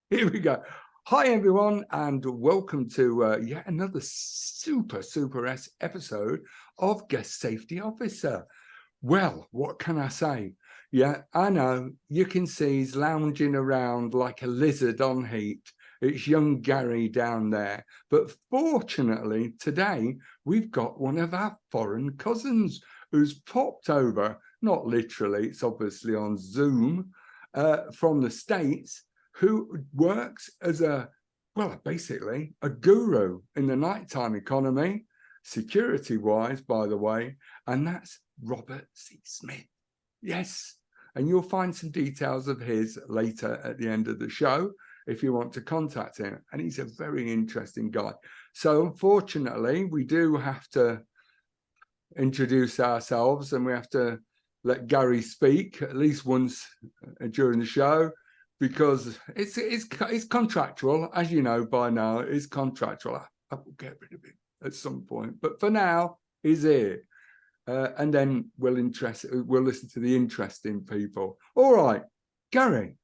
Here we go. Hi, everyone, and welcome to yet another super episode of Guest Safety Officer. Well, what can I say? Yeah, I know you can see he's lounging around like a lizard on heat. It's young Gary down there. But fortunately, today we've got one of our foreign cousins who's popped over, not literally, it's obviously on Zoom, from the States, who works as basically a guru in the nighttime economy, security-wise, by the way, and that's Robert C. Smith. Yes, and you'll find some details of his later at the end of the show if you want to contact him, and he's a very interesting guy. So unfortunately, we do have to introduce ourselves, and we have to let Gary speak at least once during the show, because it's contractual, as you know by now. It's contractual. I will get rid of it at some point, but for now, he's here, and then we'll listen to the interesting people. All right, Gary.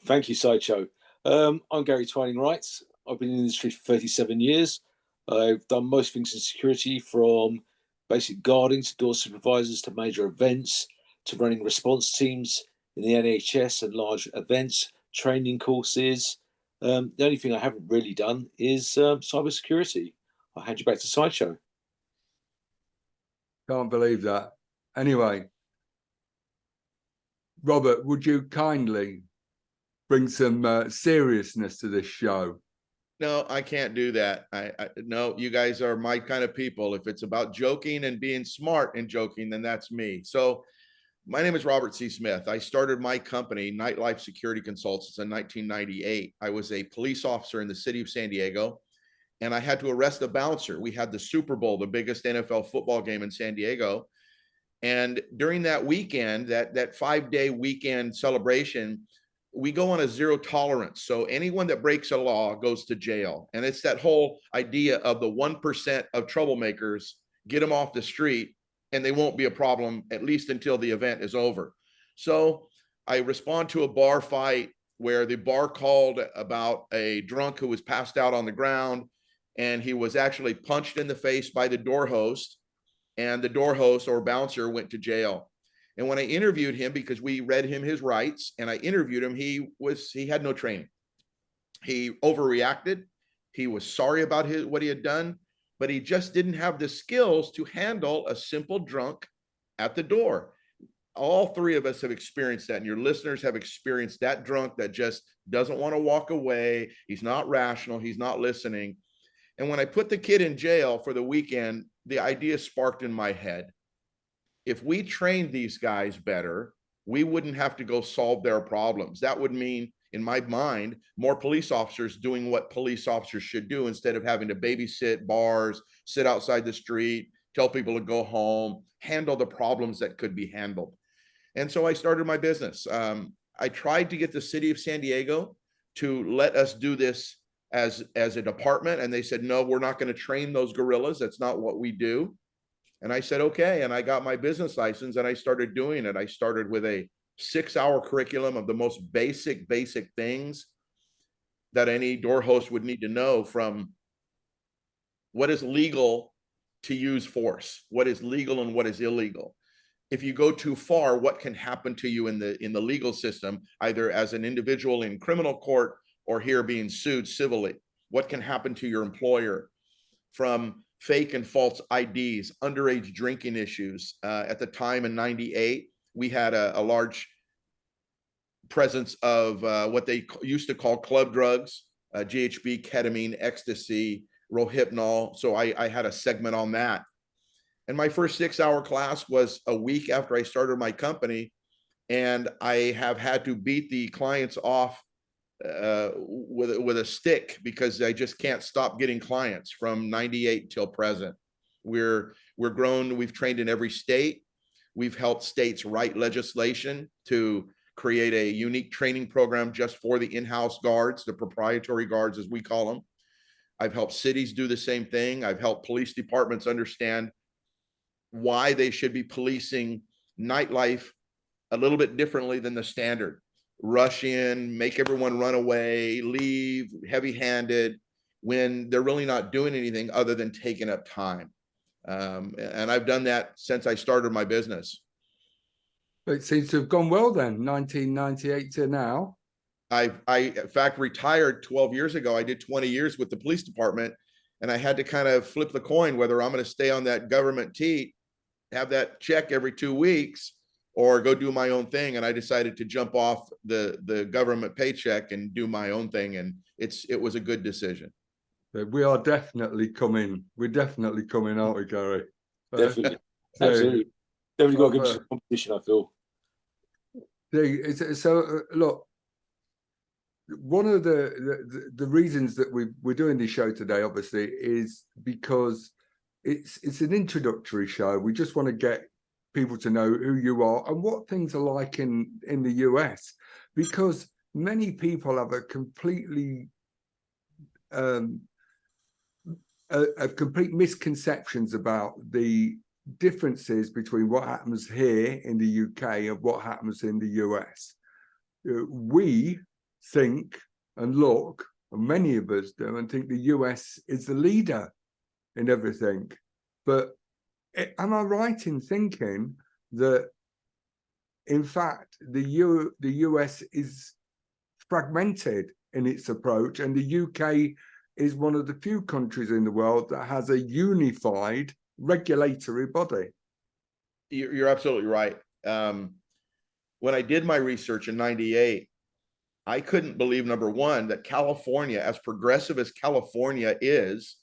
Thank you, Sideshow. I'm Gary Twining-Wright. I've been in the industry for 37 years. I've done most things in security, from basic guarding to door supervisors to major events to running response teams in the NHS and large events, training courses. The only thing I haven't really done is cyber security. I'll hand you back to Sideshow. Can't believe that. Anyway, Robert, would you kindly bring some seriousness to this show? No, I can't do that. No, you guys are my kind of people. If it's about joking and being smart and joking, then that's me. So my name is Robert C. Smith. I started my company, Nightclub Security Consultants, in 1998. I was a police officer in the city of San Diego, and I had to arrest a bouncer. We had the Super Bowl, the biggest NFL football game in San Diego. And during that weekend, that 5-day weekend celebration, we go on a zero tolerance. So anyone that breaks a law goes to jail. And it's that whole idea of the 1% of troublemakers, get them off the street, and they won't be a problem, at least until the event is over. So I respond to a bar fight where the bar called about a drunk who was passed out on the ground, and he was actually punched in the face by the door host, and the door host or bouncer went to jail. And when I interviewed him, because we read him his rights and I interviewed him, he had no training. He overreacted. He was sorry about what he had done, but he just didn't have the skills to handle a simple drunk at the door. All three of us have experienced that, and your listeners have experienced that drunk that just doesn't want to walk away. He's not rational. He's not listening. And when I put the kid in jail for the weekend, the idea sparked in my head. If we trained these guys better, we wouldn't have to go solve their problems. That would mean, in my mind, more police officers doing what police officers should do instead of having to babysit bars, sit outside the street, tell people to go home, handle the problems that could be handled. And so I started my business. I tried to get the city of San Diego to let us do this as a department, and they said, no, we're not going to train those gorillas. That's not what we do. And I said, okay. And I got my business license and I started doing it. I started with a 6-hour curriculum of the most basic things that any door host would need to know, from what is legal to use force, what is legal and what is illegal. If you go too far, what can happen to you in the legal system, either as an individual in criminal court or here being sued civilly? What can happen to your employer, from fake and false IDs, underage drinking issues. At the time in 98, we had a large presence of what they used to call club drugs, GHB, ketamine, ecstasy, Rohypnol. So I had a segment on that. And my first 6-hour class was a week after I started my company. And I have had to beat the clients off with a stick, because I just can't stop getting clients from 98 till present. We're grown. We've trained in every state. We've helped states write legislation to create a unique training program just for the in-house guards, the proprietary guards, as we call them. I've helped cities do the same thing. I've helped police departments understand why they should be policing nightlife a little bit differently than the standard. rush in, make everyone run away, leave heavy-handed, when they're really not doing anything other than taking up time. And I've done that since I started my business. It seems to have gone well then, 1998 to now. I in fact retired 12 years ago. I did 20 years with the police department, and I had to kind of flip the coin whether I'm going to stay on that government teat, have that check every 2 weeks, or go do my own thing. And I decided to jump off the government paycheck and do my own thing. And it was a good decision. We are definitely coming. We're definitely coming, aren't we, Gary? Definitely. So, Absolutely. Definitely got a good competition, I feel. So look, one of the reasons that we're doing this show today, obviously, is because it's an introductory show. We just want to get people to know who you are and what things are like in the US, because many people have a completely complete misconceptions about the differences between what happens here in the UK and what happens in the US. We think and look, and many of us do, and think the US is the leader in everything. But am I right in thinking that, in fact, the US is fragmented in its approach, and the UK is one of the few countries in the world that has a unified regulatory body? You're absolutely right. When I did my research in '98, I couldn't believe, number one, that California, as progressive as California is,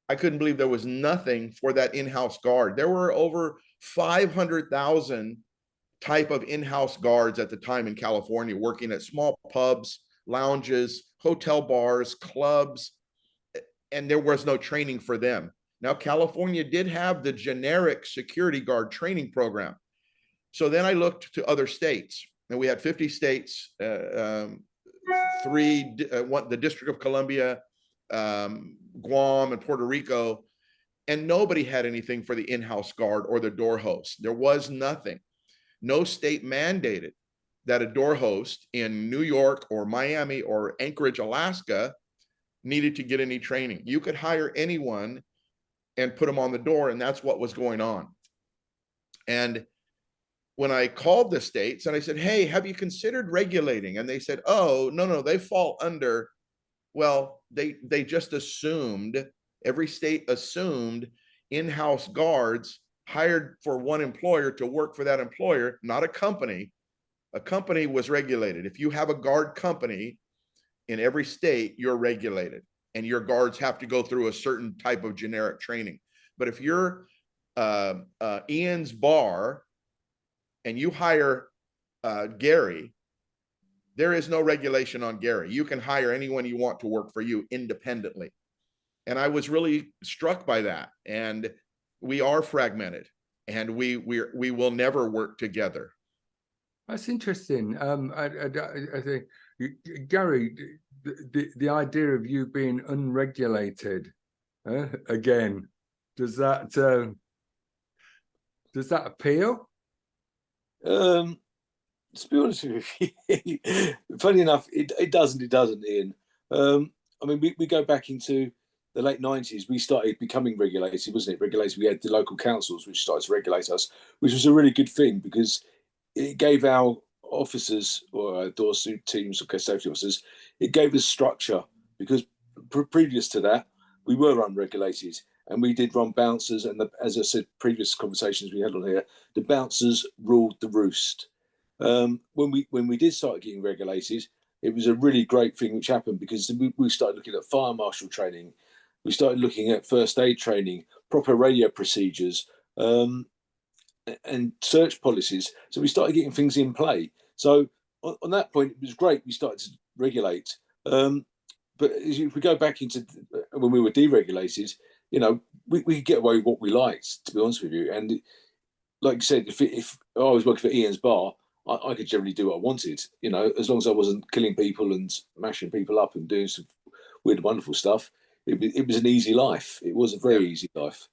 I couldn't believe there was nothing for that in-house guard. There were over 500,000 type of in-house guards at the time in California, working at small pubs, lounges, hotel bars, clubs, and there was no training for them. Now, California did have the generic security guard training program. So then I looked to other states, and we had 50 states, the District of Columbia, Guam, and Puerto Rico, and nobody had anything for the in-house guard or the door host. There was nothing. No state mandated that a door host in New York or Miami or Anchorage, Alaska, needed to get any training. You could hire anyone and put them on the door, and that's what was going on. And when I called the states and I said, hey, have you considered regulating? And they said, oh, no, they fall under, well, they just assumed, every state assumed in-house guards hired for one employer to work for that employer, not a company. A company was regulated. If you have a guard company in every state, you're regulated, and your guards have to go through a certain type of generic training. But if you're Ian's Bar and you hire Gary, there is no regulation on Gary. You can hire anyone you want to work for you independently. And I was really struck by that. And we are fragmented, and we will never work together. That's interesting. I think, Gary, the idea of you being unregulated, again, does that appeal? To be honest with you, funny enough, it doesn't, Ian. I mean, we go back into the late 90s. We started becoming regulated, wasn't it? Regulated. We had the local councils which started to regulate us, which was a really good thing, because it gave our officers, or our door suit teams, or safety officers, it gave us structure, because previous to that, we were unregulated, and we did run bouncers. And as I said, previous conversations we had on here, the bouncers ruled the roost. When we did start getting regulated, it was a really great thing which happened, because we started looking at fire marshal training, we started looking at first aid training, proper radio procedures, and search policies. So we started getting things in play. So on that point, it was great. We started to regulate. But if we go back into when we were deregulated, we could get away with what we liked, to be honest with you. And like you said, if I was working for Ian's Bar, I could generally do what I wanted, as long as I wasn't killing people and mashing people up and doing some weird, wonderful stuff. It was an easy life. It was a very easy life,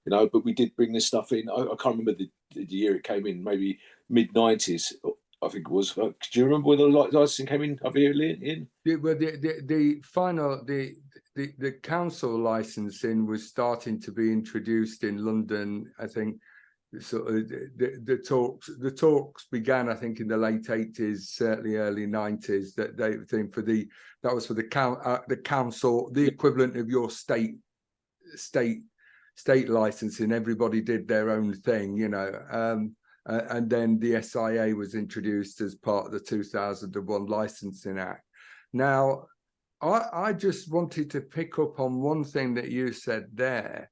but we did bring this stuff in. I can't remember the year it came in, maybe mid-90s. I think it was. Do you remember when the licensing came in up here in? The final the council licensing was starting to be introduced in London. I think sort of the talks began, I think, in the late 80s, certainly early 90s. That they think that was for the council, the equivalent of your state licensing. Everybody did their own thing, you know. And then the SIA was introduced as part of the 2001 Licensing Act. Now, I just wanted to pick up on one thing that you said there,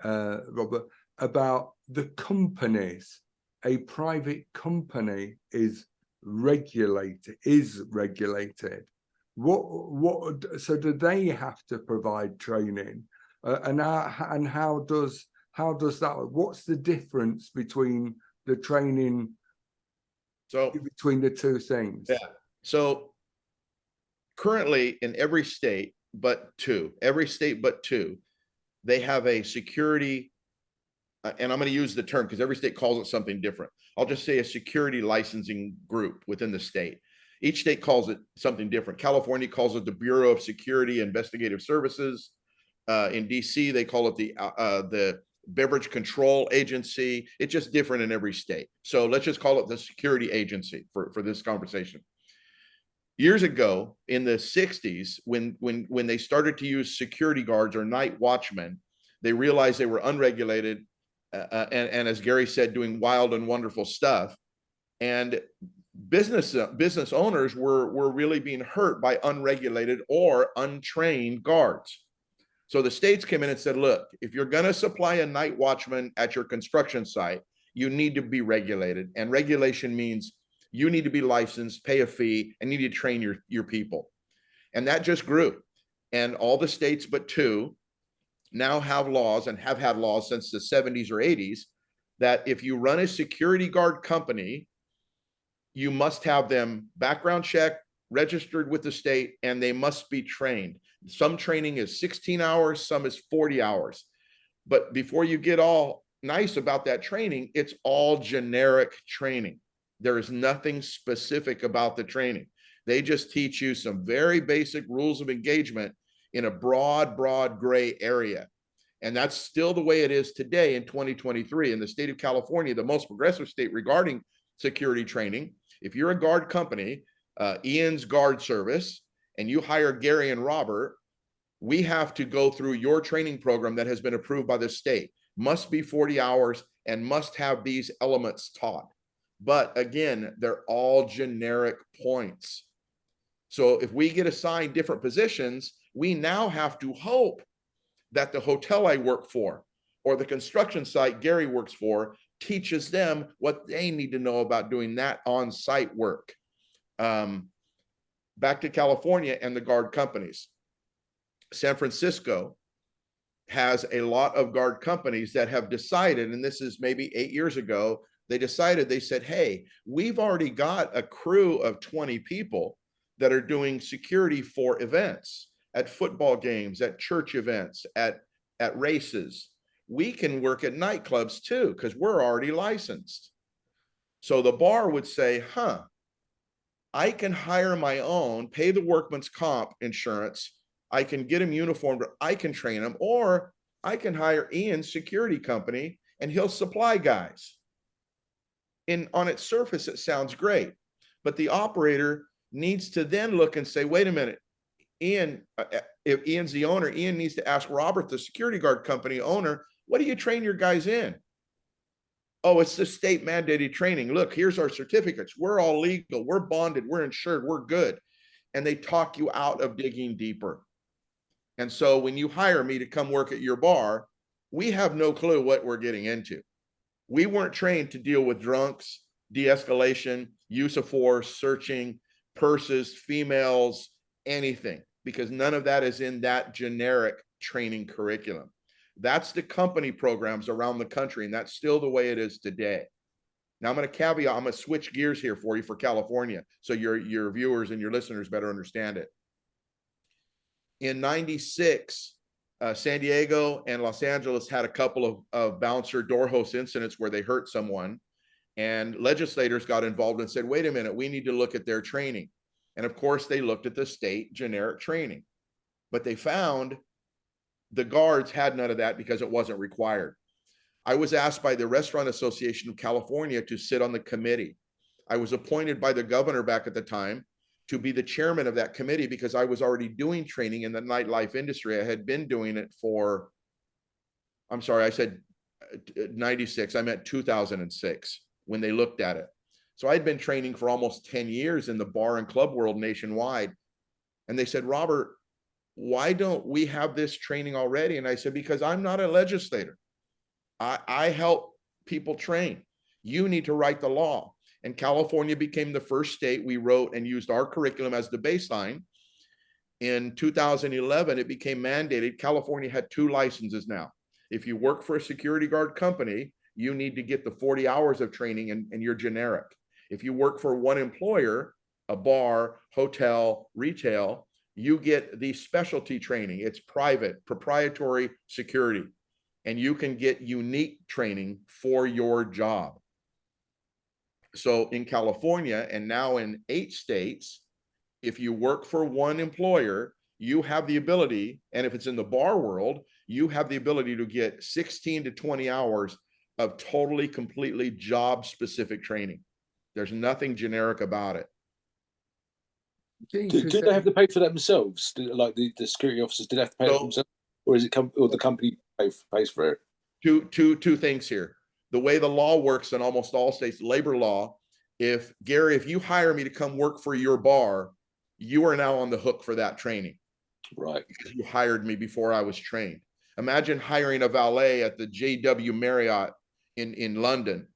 Robert, about the companies. A private company is regulated. So do they have to provide training? And how does that? What's the difference between the training, between the two things? Yeah. So currently in every state but two, they have a security, and I'm going to use the term because every state calls it something different. I'll just say a security licensing group within the state. Each state calls it something different. California calls it the Bureau of Security Investigative Services. In DC, they call it the Beverage Control Agency. It's just different in every state. So let's just call it the security agency for this conversation. Years ago in the 60s, when they started to use security guards or night watchmen, they realized they were unregulated and as Gary said, doing wild and wonderful stuff. And business owners were really being hurt by unregulated or untrained guards. So the states came in and said, look, if you're going to supply a night watchman at your construction site, you need to be regulated. And regulation means you need to be licensed, pay a fee, and you need to train your people. And that just grew. And all the states but two now have laws, and have had laws since the 70s or 80s, that if you run a security guard company, you must have them background checked, registered with the state, and they must be trained. Some training is 16 hours, some is 40 hours. But before you get all nice about that training, it's all generic training. There is nothing specific about the training. They just teach you some very basic rules of engagement in a broad gray area. And that's still the way it is today in 2023. In the state of California, the most progressive state regarding security training, if you're a guard company, Ian's Guard Service, and you hire Gary and Robert, we have to go through your training program that has been approved by the state. Must be 40 hours and must have these elements taught. But again, they're all generic points. So if we get assigned different positions, we now have to hope that the hotel I work for or the construction site Gary works for teaches them what they need to know about doing that on-site work. Back to California and the guard companies. San Francisco has a lot of guard companies that have decided, and this is maybe 8 years ago, they said, hey, we've already got a crew of 20 people that are doing security for events, at football games, at church events, at races. We can work at nightclubs too, because we're already licensed. So the bar would say, I can hire my own, pay the workman's comp insurance, I can get them uniformed, I can train them, or I can hire Ian's security company and he'll supply guys. And on its surface, it sounds great, but the operator needs to then look and say, wait a minute, Ian, if Ian's the owner, Ian needs to ask Robert, the security guard company owner, what do you train your guys in? Oh, it's the state mandated training. Look, here's our certificates. We're all legal. We're bonded. We're insured. We're good. And they talk you out of digging deeper. And so when you hire me to come work at your bar, we have no clue what we're getting into. We weren't trained to deal with drunks, de-escalation, use of force, searching, purses, females, anything, because none of that is in that generic training curriculum. That's the company programs around the country, and that's still the way it is today. Now I'm going to caveat, I'm going to switch gears here for you for California, so your viewers and your listeners better understand it. In '96, San Diego and Los Angeles had a couple of bouncer door host incidents where they hurt someone. And legislators got involved and said, wait a minute, we need to look at their training. And of course, they looked at the state generic training, but they found the guards had none of that because it wasn't required. I was asked by the Restaurant Association of California to sit on the committee. I was appointed by the governor back at the time to be the chairman of that committee because I was already doing training in the nightlife industry. I had been doing it for, I'm sorry, I said 96, I meant 2006 when they looked at it. So I'd been training for almost 10 years in the bar and club world nationwide. And they said, Robert, why don't we have this training already? And I said, because I'm not a legislator. I help people train. You need to write the law. And California became the first state we wrote and used our curriculum as the baseline. In 2011, it became mandated. California had 2 licenses now. If you work for a security guard company, you need to get the 40 hours of training and you're generic. If you work for one employer, a bar, hotel, retail, you get the specialty training. It's private, proprietary security, and you can get unique training for your job. So in California and now in 8 states, if you work for one employer, you have the ability, and if it's in the bar world, you have the ability to get 16 to 20 hours of totally, completely job-specific training. There's nothing generic about it. Do they have to pay for that themselves? Like the security officers, did they have to pay for themselves, or is it or the company pays for it? Two things here. The way the law works in almost all states, labor law, if Gary, if you hire me to come work for your bar, you are now on the hook for that training. Right. Because you hired me before I was trained. Imagine hiring a valet at the JW Marriott in London.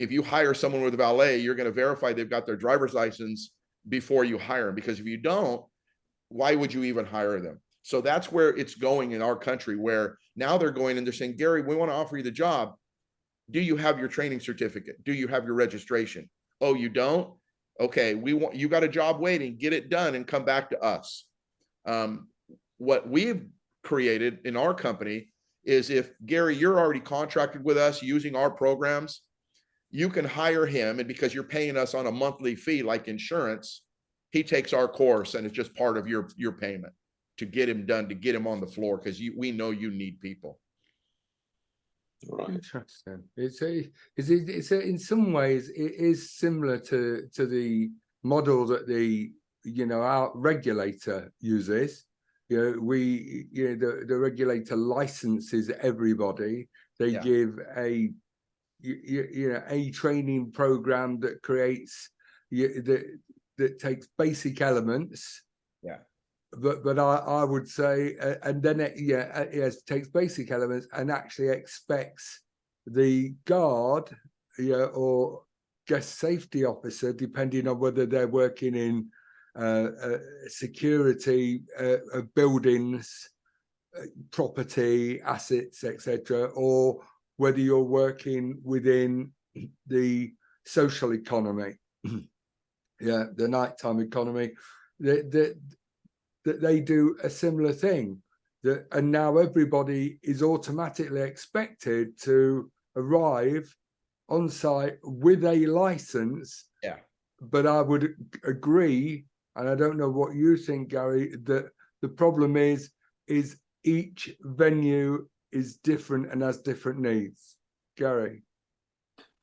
If you hire someone with a valet, you're going to verify they've got their driver's license before you hire them, because if you don't, why would you even hire them? So that's where it's going in our country, where now they're going and they're saying, Gary, we want to offer you the job. Do you have your training certificate? Do you have your registration? Oh, you don't? Okay, you got a job waiting, get it done and come back to us. What we've created in our company is, if Gary, you're already contracted with us using our programs, you can hire him, and because you're paying us on a monthly fee like insurance, he takes our course and it's just part of your payment to get him done, to get him on the floor, because we know you need people. Right. Interesting. It's in some ways it is similar to the model that our regulator uses. The regulator licenses everybody. They give a training program that creates that takes basic elements. Yeah. But I would say, and then it takes basic elements and actually expects the guard, or guest safety officer, depending on whether they're working in security of buildings, property, assets, etc., or whether you're working within the social economy, the nighttime economy, that they do a similar thing. And now everybody is automatically expected to arrive on site with a license. Yeah. But I would agree, and I don't know what you think, Gary, that the problem is each venue is different and has different needs. Gary?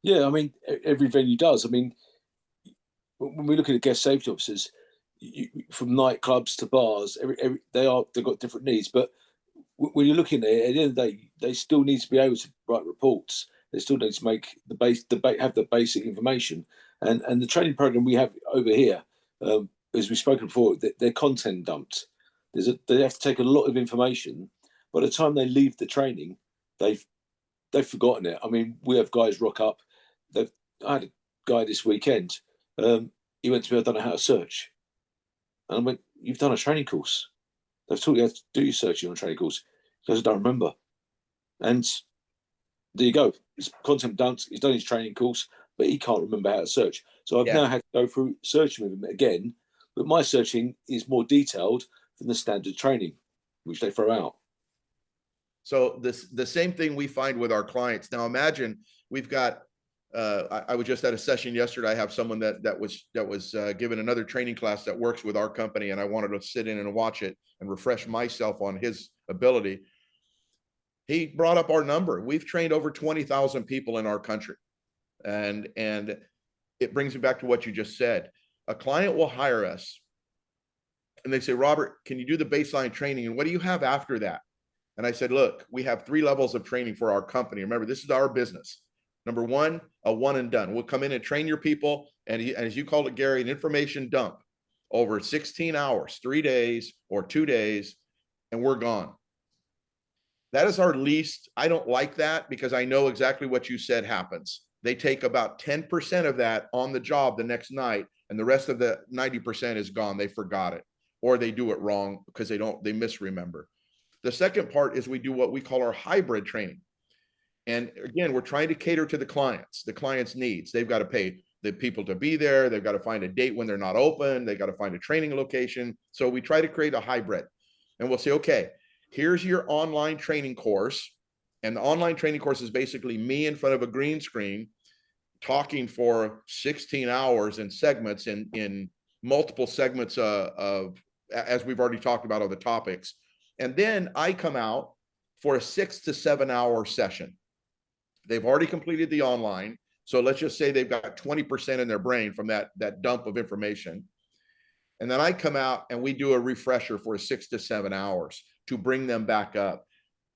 Yeah, I mean, every venue does. I mean, when we look at the guest safety officers, from nightclubs to bars, they've got different needs. But when you're looking at it, at the end of the day, they still need to be able to write reports. They still need to make have the basic information. And the training program we have over here, as we've spoken before, they're content dumped. They have to take a lot of information. By the time they leave the training, they've forgotten it. I mean, we have guys rock up. I had a guy this weekend. He went to me, I don't know how to search. And I went, you've done a training course. They've taught you how to do your searching on a training course. He goes, I don't remember. And there you go. It's content dumped. He's done his training course, but he can't remember how to search. So I've now had to go through searching with him again. But my searching is more detailed than the standard training, which they throw out. So the same thing we find with our clients. Now imagine we've got I was just at a session yesterday. I have someone that was given another training class that works with our company, and I wanted to sit in and watch it and refresh myself on his ability. He brought up our number. We've trained over 20,000 people in our country, and it brings me back to what you just said. A client will hire us, and they say, "Robert, can you do the baseline training? And what do you have after that?" And I said, "Look, we have 3 levels of training for our company. Remember, this is our business. Number 1, a one and done. We'll come in and train your people, and as you called it, Gary, an information dump over 16 hours, 3 days or 2 days, and we're gone." That is our least. I don't like that because I know exactly what you said happens. They take about 10% of that on the job the next night, and the rest of the 90% is gone. They forgot it, or they do it wrong because they misremember. The second part is we do what we call our hybrid training. And again, we're trying to cater to the client's needs. They've got to pay the people to be there. They've got to find a date when they're not open. They've got to find a training location. So we try to create a hybrid, and we'll say, okay, here's your online training course. And the online training course is basically me in front of a green screen talking for 16 hours in segments, in multiple segments of, as we've already talked about, of the topics. And then I come out for a 6 to 7 hour session. They've already completed the online. So let's just say they've got 20% in their brain from that dump of information. And then I come out and we do a refresher for 6 to 7 hours to bring them back up.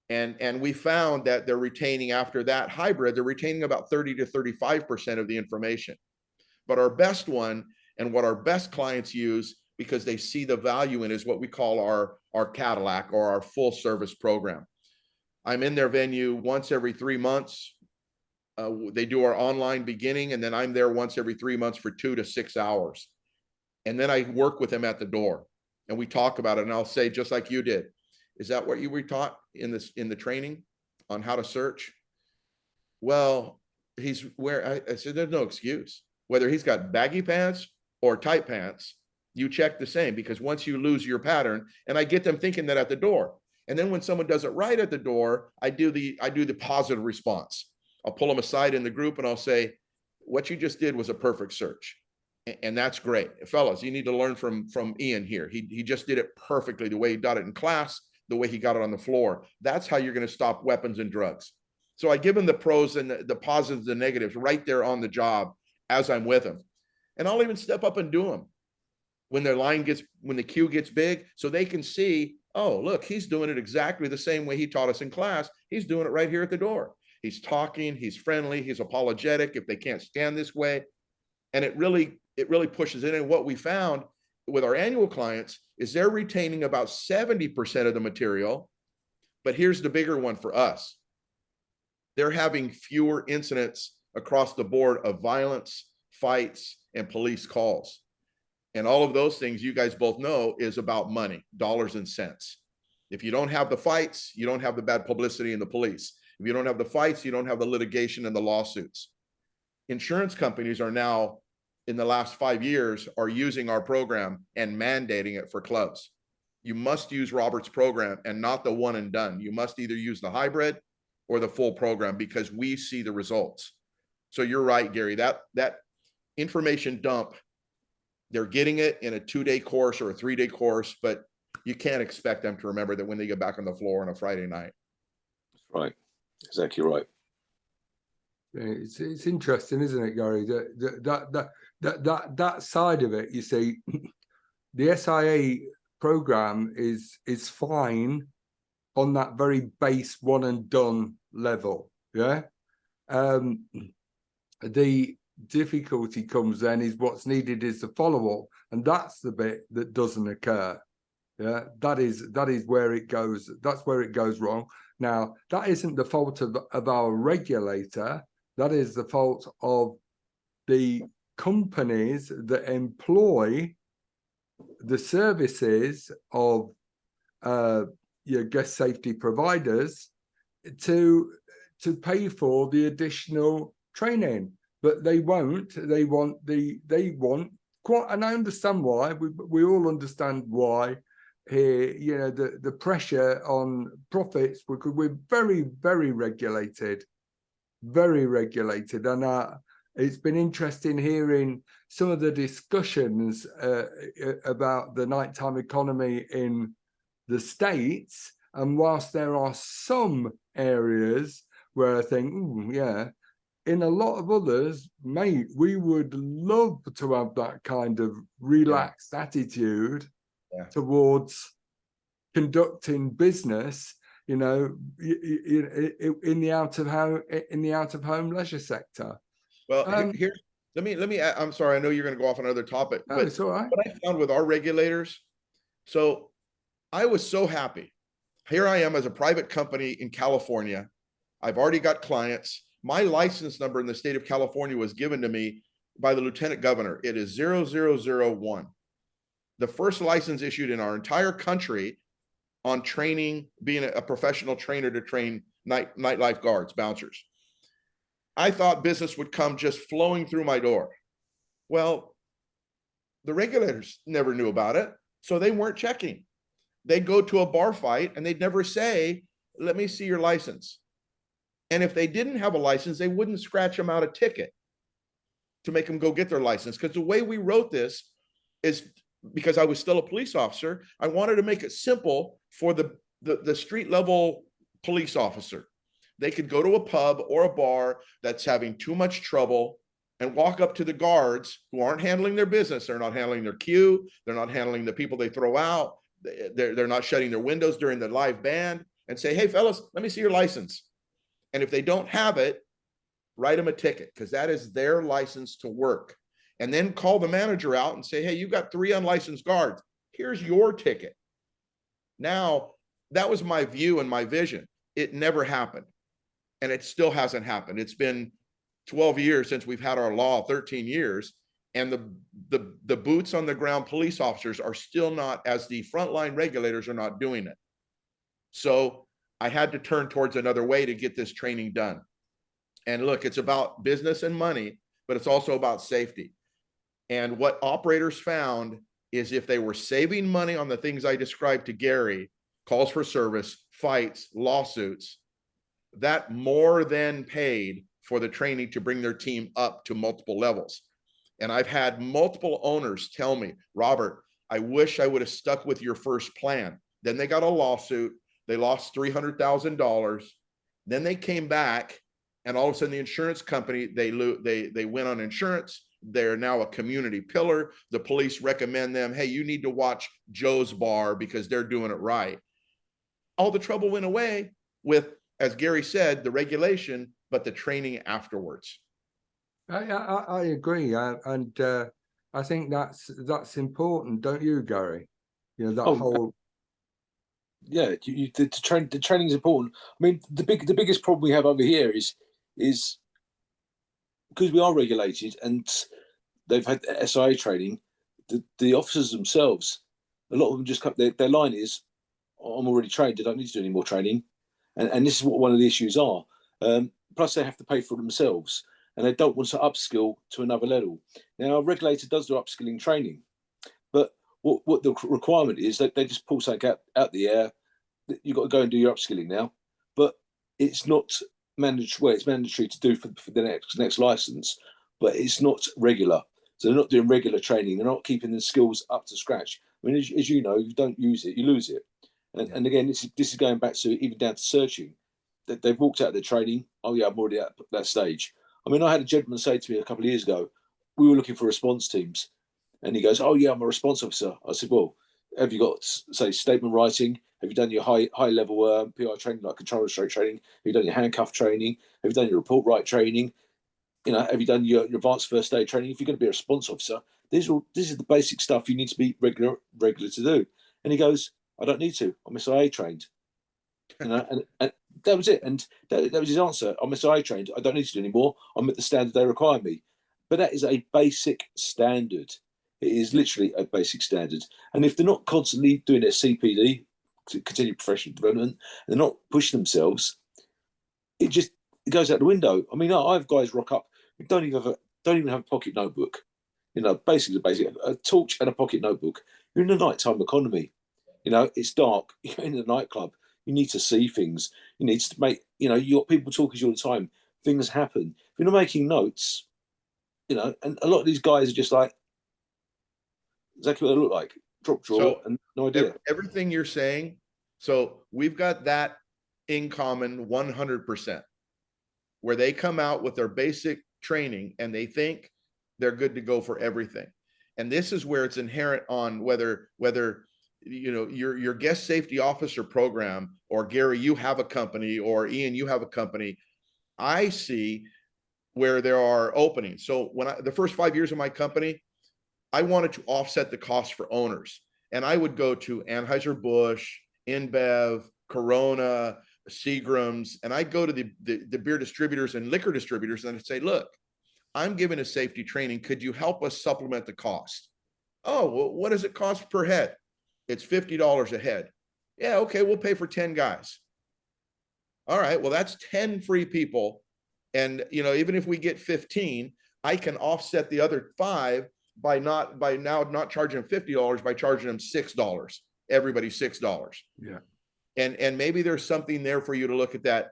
And we found that they're retaining, after that hybrid, they're retaining about 30 to 35% of the information. But our best one, and what our best clients use because they see the value in, is what we call our Cadillac, or our full service program. I'm in their venue once every 3 months. They do our online beginning, and then I'm there once every 3 months for 2 to 6 hours. And then I work with them at the door, and we talk about it. And I'll say, just like you did, "Is that what you were taught in the training on how to search?" "Well, I said, "There's no excuse. Whether he's got baggy pants or tight pants, you check the same, because once you lose your pattern," and I get them thinking that at the door. And then when someone does it right at the door, I do the positive response. I'll pull them aside in the group and I'll say, "What you just did was a perfect search. And that's great. Fellas, you need to learn from Ian here. He just did it perfectly, the way he got it in class, the way he got it on the floor. That's how you're going to stop weapons and drugs." So I give them the pros and the positives and negatives right there on the job as I'm with them. And I'll even step up and do them when when the queue gets big, so they can see, oh, look, he's doing it exactly the same way he taught us in class. He's doing it right here at the door. He's talking, he's friendly, he's apologetic if they can't stand this way. And it really pushes it. And what we found with our annual clients is they're retaining about 70% of the material. But here's the bigger one for us. They're having fewer incidents across the board of violence, fights, and police calls. And all of those things, you guys both know, is about money, dollars and cents. If you don't have the fights, you don't have the bad publicity in the police. If you don't have the fights, you don't have the litigation and the lawsuits. Insurance companies are now, in the last 5 years, are using our program and mandating it for clubs. You must use Robert's program and not the one and done. You must either use the hybrid or the full program, because we see the results. So you're right, Gary, that information dump, they're getting it in a 2-day course or a 3-day course, but you can't expect them to remember that when they get back on the floor on a Friday night. Right. Exactly right. It's interesting, isn't it, Gary? That side of it, you see, the SIA program is fine on that very base one and done level. Yeah. The difficulty comes then is what's needed is the follow-up, and that's the bit that doesn't occur. Yeah, that is where it goes. That's where it goes wrong. Now, that isn't the fault of our regulator. That is the fault of the companies that employ the services of your guest safety providers to pay for the additional training. But they won't. They want quite, and I understand why. We all understand why. Here, you know, the pressure on profits, because we're very, very regulated, and it's been interesting hearing some of the discussions about the nighttime economy in the States. And whilst there are some areas where I think, yeah, in a lot of others, mate, we would love to have that kind of relaxed attitude towards conducting business, you know, in the out of home leisure sector. Well, here, let me. I'm sorry. I know you're going to go off on another topic, but it's all right. What I found with our regulators, so I was so happy. Here I am as a private company in California. I've already got clients. My license number in the state of California was given to me by the lieutenant governor. It is 0001. The first license issued in our entire country on training, being a professional trainer to train nightlife guards, bouncers. I thought business would come just flowing through my door. Well, the regulators never knew about it, so they weren't checking. They'd go to a bar fight and they'd never say, let me see your license. And if they didn't have a license, they wouldn't scratch them out a ticket to make them go get their license. Because the way we wrote this is, because I was still a police officer, I wanted to make it simple for the street level police officer. They could go to a pub or a bar that's having too much trouble and walk up to the guards who aren't handling their business. They're not handling their queue. They're not handling the people they throw out. They're not shutting their windows during the live band, and say, hey, fellas, let me see your license. And if they don't have it, write them a ticket, because that is their license to work. And then call the manager out and say, hey, you've got 3 unlicensed guards. Here's your ticket. Now, that was my view and my vision. It never happened. And it still hasn't happened. It's been 12 years since we've had our law, 13 years. And the boots on the ground police officers are still not, as the frontline regulators are not doing it. So I had to turn towards another way to get this training done. And look, it's about business and money, but it's also about safety. And what operators found is if they were saving money on the things I described to Gary, calls for service, fights, lawsuits, that more than paid for the training to bring their team up to multiple levels. And I've had multiple owners tell me, Robert, I wish I would have stuck with your first plan. Then they got a lawsuit. They lost $300,000. Then they came back, and all of a sudden the insurance company, they went on insurance. They're now a community pillar. The police recommend them, hey, you need to watch Joe's Bar because they're doing it right. All the trouble went away with, as Gary said, the regulation, but the training afterwards. I agree, and I think that's important, don't you, Gary? You know, that whole. Yeah, the training is important. I mean, the biggest problem we have over here is because we are regulated and they've had SIA training. The officers themselves, a lot of them just come. Their line is, "I'm already trained. I don't need to do any more training," and this is what one of the issues are. Plus, they have to pay for it themselves, and they don't want to upskill to another level. Now, a regulator does do upskilling training, but what the requirement is that they just pull something out the air. You've got to go and do your upskilling now, but it's not mandatory. Well, it's mandatory to do for the next license, but it's not regular. So they're not doing regular training. They're not keeping the skills up to scratch. I mean, as you know, if you don't use it, you lose it. And again, this is going back to even down to searching. They've walked out of their training. Oh yeah, I'm already at that stage. I mean, I had a gentleman say to me a couple of years ago, we were looking for response teams, and he goes, "Oh yeah, I'm a response officer." I said, "Well, have you got, say, statement writing? Have you done your high level PI training, like control restraint training? Have you done your handcuff training? Have you done your report right training? You know, have you done your advanced first aid training? If you're going to be a response officer, this is the basic stuff you need to be regular to do." And he goes, "I don't need to. I'm SIA trained." You know, and that was it. And that was his answer. "I'm SIA trained. I don't need to do anymore. I'm at the standard they require me." But that is a basic standard. It is literally a basic standard. And if they're not constantly doing their CPD, continued professional development, and they're not pushing themselves, it goes out the window. I mean, I have guys rock up who don't even have a pocket notebook. You know, basically a torch and a pocket notebook. You're in the nighttime economy. You know, it's dark. You're in the nightclub. You need to see things. You need to make, you know, your people talking to you all the time. Things happen. If you're not making notes, you know, and a lot of these guys are just like exactly what they look like, drop drawer, So and no idea. Everything you're saying, so we've got that in common 100%, where they come out with their basic training and they think they're good to go for everything. And this is where it's inherent on whether you know your guest safety officer program, or Gary, you have a company, or Ian, you have a company. I see where there are openings. So when the first 5 years of my company, I wanted to offset the cost for owners, and I would go to Anheuser-Busch, InBev, Corona, Seagram's, and I'd go to the beer distributors and liquor distributors, and I'd say, look, I'm giving a safety training. Could you help us supplement the cost? Oh, well, what does it cost per head? It's $50 a head. Yeah, okay, we'll pay for 10 guys. All right, well, that's 10 free people. And, you know, even if we get 15, I can offset the other 5 by now not charging them $50, by charging them $6. Everybody $6. Yeah. And maybe there's something there for you to look at that.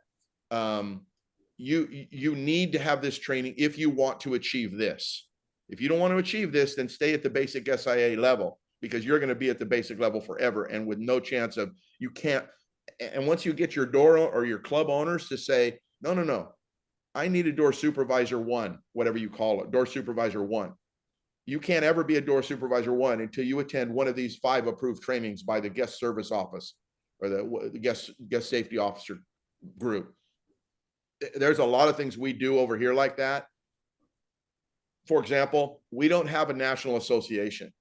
You need to have this training if you want to achieve this. If you don't want to achieve this, then stay at the basic SIA level, because you're going to be at the basic level forever, and with no chance of, you can't. And once you get your door or your club owners to say, no, I need a door supervisor 1, whatever you call it, door supervisor 1. You can't ever be a door supervisor 1 until you attend one of these 5 approved trainings by the guest service office or the guest safety officer group. There's a lot of things we do over here like that. For example, we don't have a national association.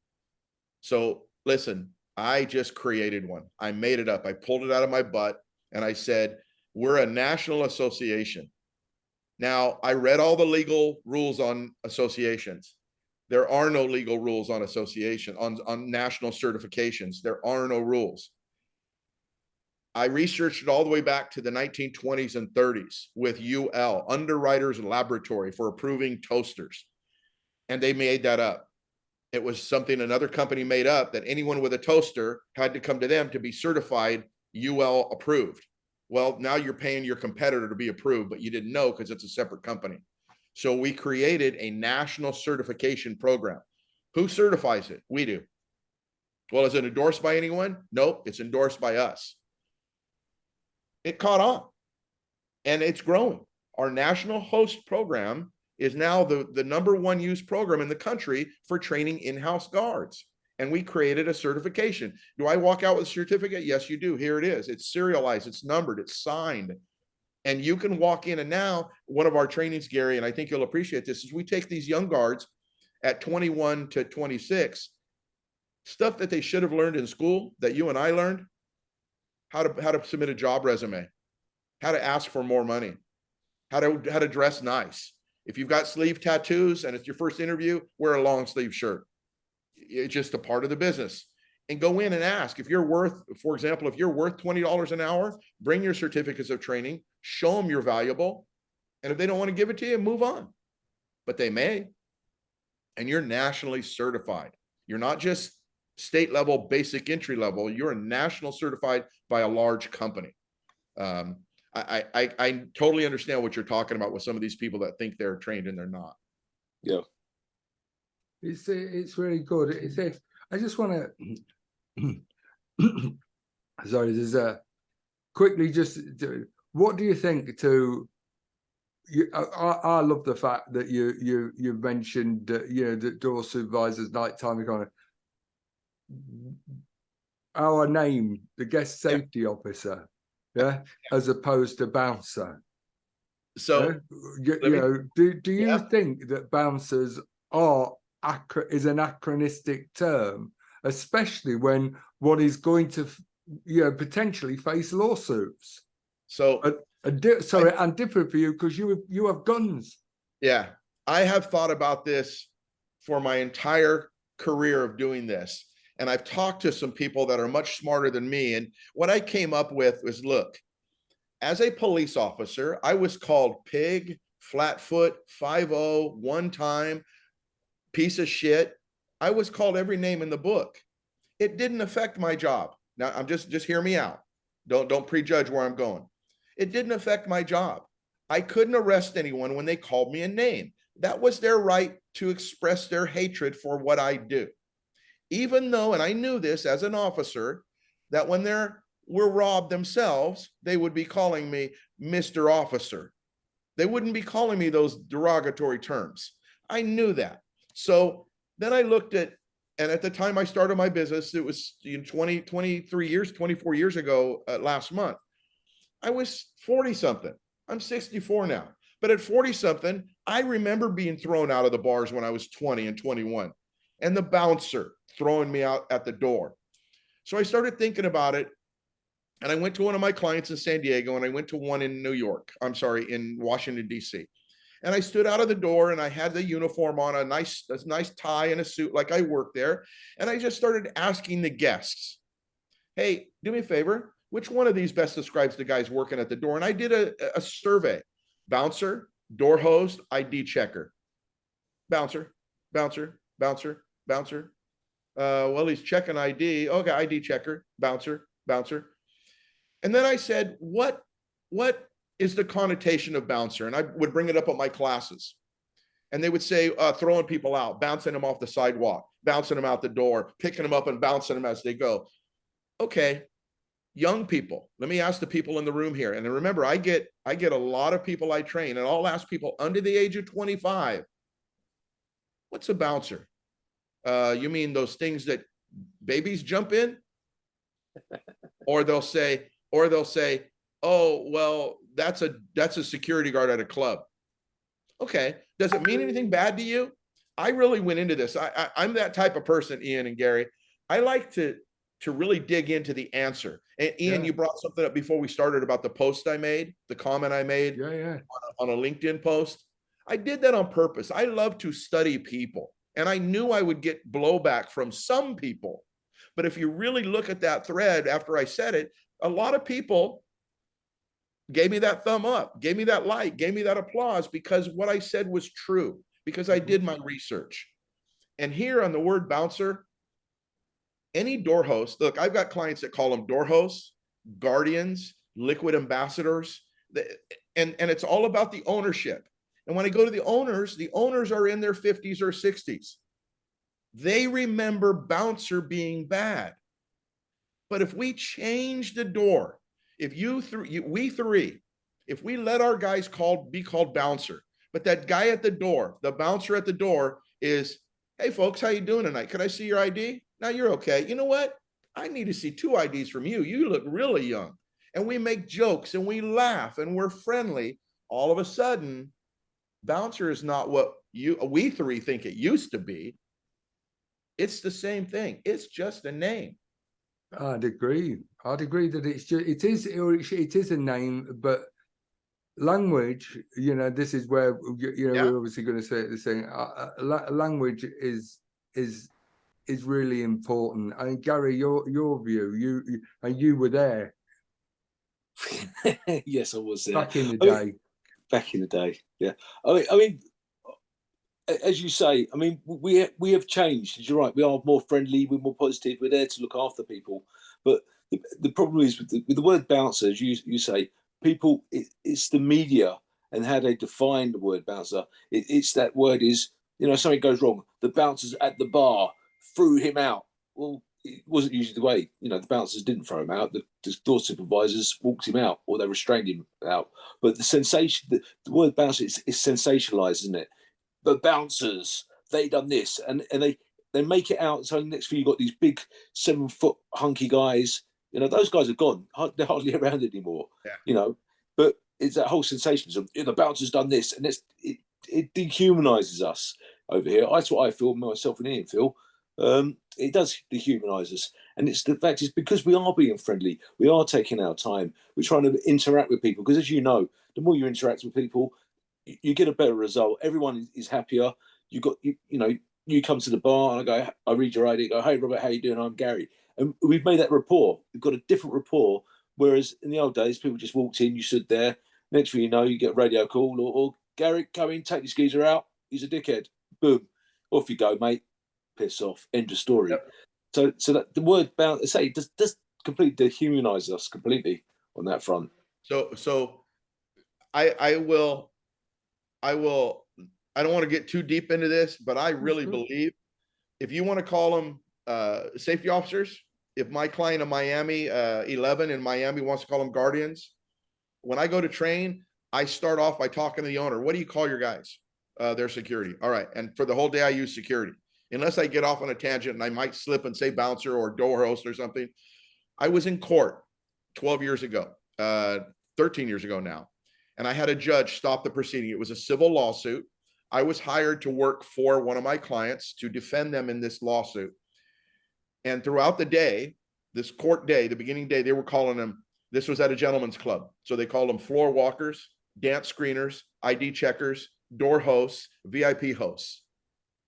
So listen, I just created one. I made it up. I pulled it out of my butt and I said, we're a national association. Now, I read all the legal rules on associations. There are no legal rules on association, on national certifications. There are no rules. I researched it all the way back to the 1920s and 30s with UL, Underwriters Laboratory, for approving toasters. And they made that up. It was something another company made up, that anyone with a toaster had to come to them to be certified UL approved. Well, now you're paying your competitor to be approved, but you didn't know because it's a separate company. So we created a national certification program. Who certifies it? We do. Well, is it endorsed by anyone? Nope, it's endorsed by us. It caught on and it's growing. Our national host program is now the #1 used program in the country for training in-house guards. And we created a certification. Do I walk out with a certificate? Yes, you do. Here it is. It's serialized, it's numbered, it's signed. And you can walk in, and now one of our trainings, Gary, and I think you'll appreciate this, is we take these young guards at 21 to 26, stuff that they should have learned in school that you and I learned, how to submit a job resume, how to ask for more money, how to dress nice. If you've got sleeve tattoos and it's your first interview, wear a long sleeve shirt. It's just a part of the business. And go in and ask if you're worth, for example, if you're worth $20 an hour, bring your certificates of training, show them you're valuable. And if they don't want to give it to you, move on. But they may. And you're nationally certified. You're not just state level, basic entry level. You're national certified by a large company. I totally understand what you're talking about with some of these people that think they're trained and they're not. Yeah. It's really good. I just want to sorry, there's quickly just what do you think to you? I love the fact that you mentioned that door supervisors, nighttime kind of our name, the guest safety officer, as opposed to bouncer. So do you think that bouncers is an anachronistic term, especially when one is going to potentially face lawsuits? So and different for you because you have guns. Yeah, I have thought about this for my entire career of doing this. And I've talked to some people that are much smarter than me. And what I came up with was, look, as a police officer, I was called pig, flatfoot, 5-0, one time, piece of shit. I was called every name in the book. It didn't affect my job. Now, I'm just hear me out. Don't prejudge where I'm going. It didn't affect my job. I couldn't arrest anyone when they called me a name. that was their right to express their hatred for what I do. Even though, and I knew this as an officer, that when they were robbed themselves, they would be calling me Mr. Officer. They wouldn't be calling me those derogatory terms. I knew that. So then I looked at, and at the time I started my business, it was 24 years ago last month. I was 40 something. I'm 64 now. But at 40 something, I remember being thrown out of the bars when I was 20 and 21, and the bouncer throwing me out at the door. So I started thinking about it, and I went to one of my clients in San Diego, and I went to one in in Washington, D.C. And I stood out of the door, and I had the uniform on, a nice tie and a suit like I worked there. And I just started asking the guests, hey, do me a favor, which one of these best describes the guys working at the door? And I did a survey. Bouncer, door host, ID checker. Bouncer, bouncer, bouncer, bouncer. Well, he's checking ID. Okay, ID checker, bouncer, bouncer. And then I said, what is the connotation of bouncer? And I would bring it up at my classes. And they would say, throwing people out, bouncing them off the sidewalk, bouncing them out the door, picking them up and bouncing them as they go. Okay, young people, let me ask the people in the room here. And remember, I get a lot of people I train, and I'll ask people under the age of 25, what's a bouncer? You mean those things that babies jump in? Or they'll say, oh, well, that's a security guard at a club. Okay, does it mean anything bad to you? I really went into this. I'm that type of person, Ian and Gary. I like to really dig into the answer. And Ian, you brought something up before we started about the post I made, the comment I made on a LinkedIn post. I did that on purpose. I love to study people, and I knew I would get blowback from some people. But if you really look at that thread after I said it, a lot of people gave me that thumb up, gave me that like, gave me that applause, because what I said was true, because I did my research. And here on the word bouncer, any door host, look, I've got clients that call them door hosts, guardians, liquid ambassadors, and it's all about the ownership. And when I go to the owners are in their 50s or 60s. They remember bouncer being bad. But if we change the door, if we let our guys be called bouncer, but that guy at the door, the bouncer at the door is, hey folks, how you doing tonight? Can I see your ID? Now you're okay. You know what? I need to see 2 IDs from you. You look really young. And we make jokes and we laugh and we're friendly. All of a sudden, bouncer is not what we 3 think it used to be. It's the same thing. It's just a name. I'd agree that it is a name, but language, this is where we're obviously going to say the same. Language is really important. I mean, Gary, your view, you were there. Yes, I was there back in the day. Back in the day, yeah. I mean, as you say, I mean, we have changed. You're right. We are more friendly. We're more positive. We're there to look after people. But the problem is with the word bouncer, as you say, people. It's the media and how they define the word bouncer. It's that word is, something goes wrong. The bouncers at the bar threw him out. Well, it wasn't usually the way. The bouncers didn't throw him out. The door supervisors walked him out, or they restrained him out. But the sensation, the word bouncer is sensationalized, isn't it? The bouncers, they done this, and they make it out. So next thing you got these big 7-foot hunky guys. Those guys are gone. They're hardly around anymore. Yeah. But it's that whole sensationalism. The bouncer's done this, and it dehumanizes us over here. That's what I feel. Myself and Ian feel. It does dehumanize us, and it's the fact is because we are being friendly. We are taking our time. We're trying to interact with people because, as you know, the more you interact with people, you get a better result. Everyone is happier. You come to the bar and I read your ID, go, hey Robert, how you doing? I'm Gary. And we've made that rapport. We've got a different rapport. Whereas in the old days, people just walked in, you stood there. Next thing you know, you get a radio call or Gary, come in, take this geezer out. He's a dickhead. Boom. Off you go, mate. Piss off. End of story. Yep. So that the word bouncer, say, does completely dehumanize us completely on that front. So I will I don't want to get too deep into this, but I really believe if you want to call them safety officers, if my client in Miami, 11 in Miami wants to call them guardians, when I go to train, I start off by talking to the owner. What do you call your guys? Their security. All right. And for the whole day, I use security. Unless I get off on a tangent and I might slip and say bouncer or door host or something. I was in court 12 years ago, 13 years ago now, and I had a judge stop the proceeding. It was a civil lawsuit. I was hired to work for one of my clients to defend them in this lawsuit. And throughout the day, this court day, the beginning day, they were calling them, this was at a gentleman's club. So they called them floor walkers, dance screeners, ID checkers, door hosts, VIP hosts.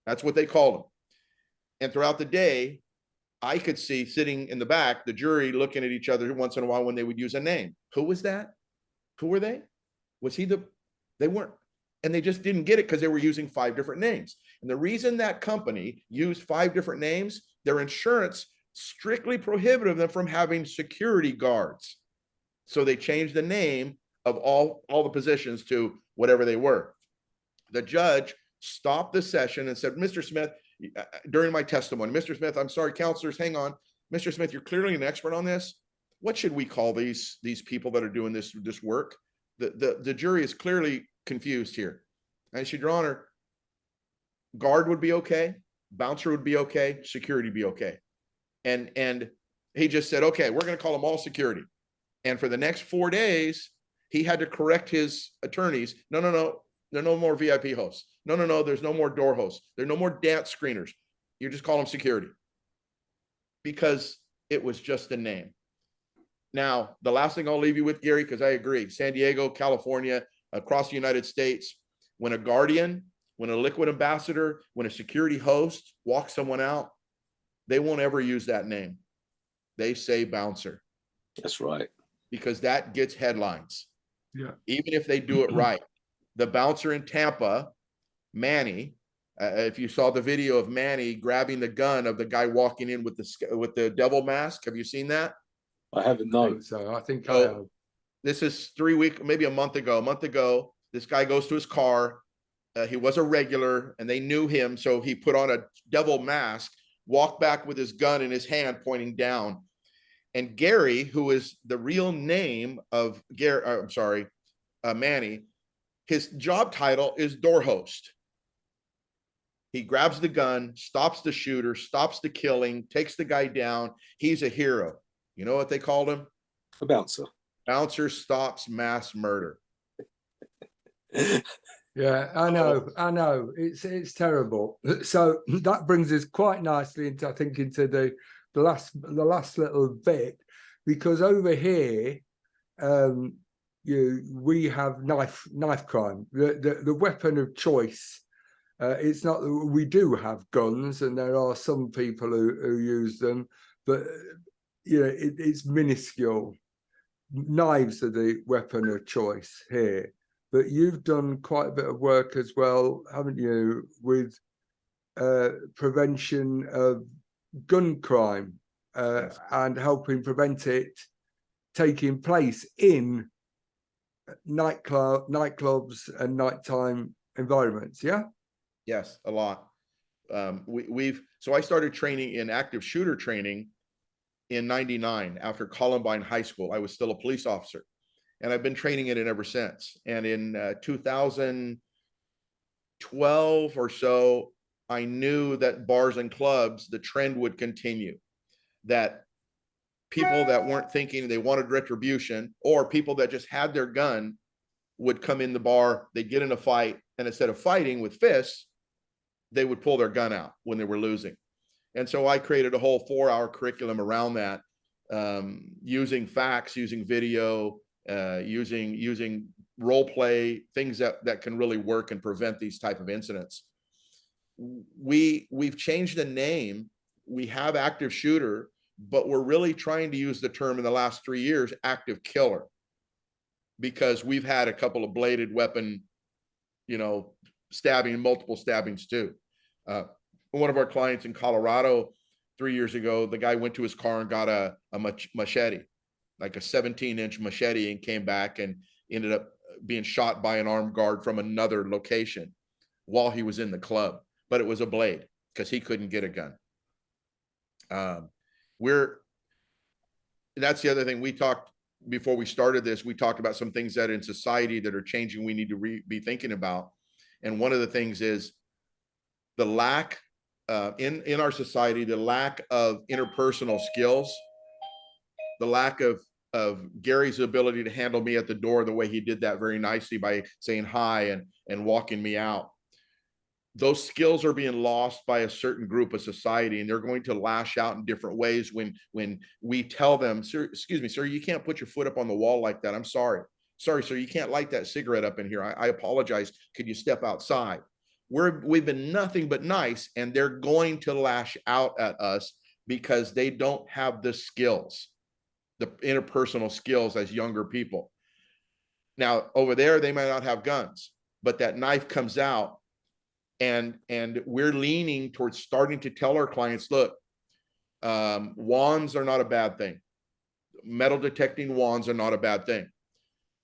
That's what they called them. And throughout the day, I could see sitting in the back, the jury looking at each other once in a while when they would use a name. Who was that? Who were they? Was he they weren't. And they just didn't get it because they were using 5 different names. And the reason that company used 5 different names, their insurance strictly prohibited them from having security guards. So they changed the name of all the positions to whatever they were. The judge stopped the session and said, Mr. Smith, during my testimony, Mr. Smith, I'm sorry, counselors, hang on. Mr. Smith, you're clearly an expert on this. What should we call these people that are doing this work? The jury is clearly confused here. And I said, Your Honor, guard would be okay, bouncer would be okay, security be okay. And he just said, okay, we're going to call them all security. And for the next 4 days, he had to correct his attorneys. No, there are no more VIP hosts. No, there's no more door hosts. There are no more dance screeners. You just call them security. Because it was just a name. Now, the last thing I'll leave you with, Gary, because I agree, San Diego, California, across the United States, when a guardian, when a liquid ambassador, when a security host walks someone out, they won't ever use that name. They say bouncer. That's right. Because that gets headlines. Yeah. Even if they do it right. The bouncer in Tampa, Manny, if you saw the video of Manny grabbing the gun of the guy walking in with the devil mask, have you seen that? I haven't known. So I think I have. This is 3 weeks, maybe a month ago. This guy goes to his car. He was a regular and they knew him. So he put on a devil mask, walked back with his gun in his hand pointing down. And Gary, who is the real name of Manny, his job title is door host. He grabs the gun, stops the shooter, stops the killing, takes the guy down. He's a hero. You know what they called him? A bouncer. Bouncer stops mass murder. Yeah, I know. It's terrible. So that brings us quite nicely into, I think, into the last little bit, because over here, we have knife crime, the weapon of choice. It's not that we do have guns, and there are some people who use them, but it's minuscule. Knives are the weapon of choice here. But you've done quite a bit of work as well, haven't you, with prevention of gun crime Yes. and helping prevent it taking place in nightclubs and nighttime environments. Yeah. Yes, a lot. So I started training in active shooter training in '99 after Columbine High School. I was still a police officer, and I've been training in it ever since. And in 2012 or so, I knew that bars and clubs, the trend would continue, that people that weren't thinking they wanted retribution, or people that just had their gun, would come in the bar, they'd get in a fight, and instead of fighting with fists, they would pull their gun out when they were losing. And so I created a whole 4-hour curriculum around that, using facts, using video, using role play, things that can really work and prevent these type of incidents. We've changed the name. We have active shooter, but we're really trying to use the term in the last 3 years, active killer, because we've had a couple of bladed weapon, multiple stabbings too. One of our clients in Colorado 3 years ago, the guy went to his car and got a machete, like a 17-inch machete, and came back and ended up being shot by an armed guard from another location. while he was in the club, but it was a blade because he couldn't get a gun. That's the other thing we talked before we started this. We talked about some things that in society that are changing, we need to be thinking about. And one of the things is the lack in our society, the lack of interpersonal skills, the lack of Gary's ability to handle me at the door the way he did that very nicely by saying hi and walking me out. Those skills are being lost by a certain group of society, and they're going to lash out in different ways when we tell them, sir, excuse me, sir, you can't put your foot up on the wall like that. I'm sorry, sir, you can't light that cigarette up in here. I apologize. Could you step outside? We've been nothing but nice, and they're going to lash out at us because they don't have the skills, the interpersonal skills as younger people. Now, over there, they might not have guns, but that knife comes out, and we're leaning towards starting to tell our clients, look, wands are not a bad thing. Metal detecting wands are not a bad thing.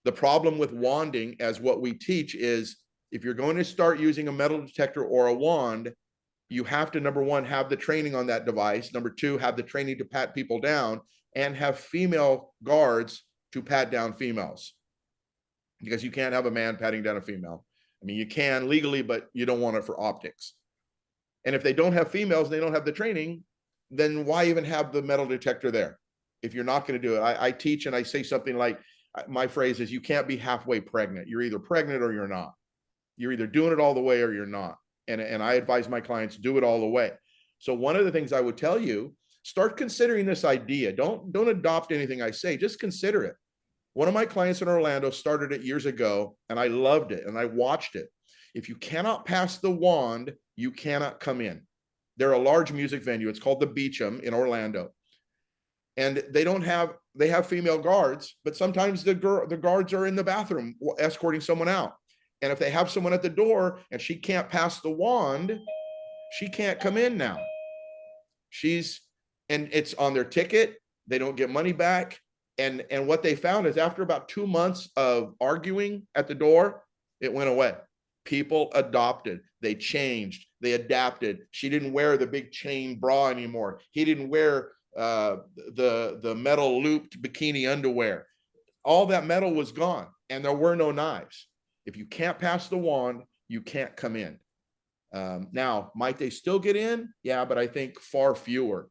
The problem with wanding, as what we teach, is if you're going to start using a metal detector or a wand, you have to, number one, have the training on that device. Number two, have the training to pat people down, and have female guards to pat down females, because you can't have a man patting down a female. I mean, you can legally, but you don't want it for optics. And if they don't have females and they don't have the training, then why even have the metal detector there if you're not going to do it? I teach and I say something like, my phrase is, you can't be halfway pregnant. You're either pregnant or you're not. You're either doing it all the way or you're not. And I advise my clients, do it all the way. So one of the things I would tell you, start considering this idea. Don't adopt anything I say, just consider it. One of my clients in Orlando started it years ago, and I loved it, and I watched it. If you cannot pass the wand, you cannot come in. They're a large music venue. It's called the Beecham in Orlando. And they have female guards, but sometimes the guards are in the bathroom escorting someone out. And if they have someone at the door and she can't pass the wand, she can't come in now. And it's on their ticket. They don't get money back. And what they found is after about 2 months of arguing at the door, it went away. People adopted, they changed, they adapted. She didn't wear the big chain bra anymore. He didn't wear the metal looped bikini underwear. All that metal was gone, and there were no knives. If you can't pass the wand, you can't come in. Now, might they still get in? Yeah, but I think far fewer.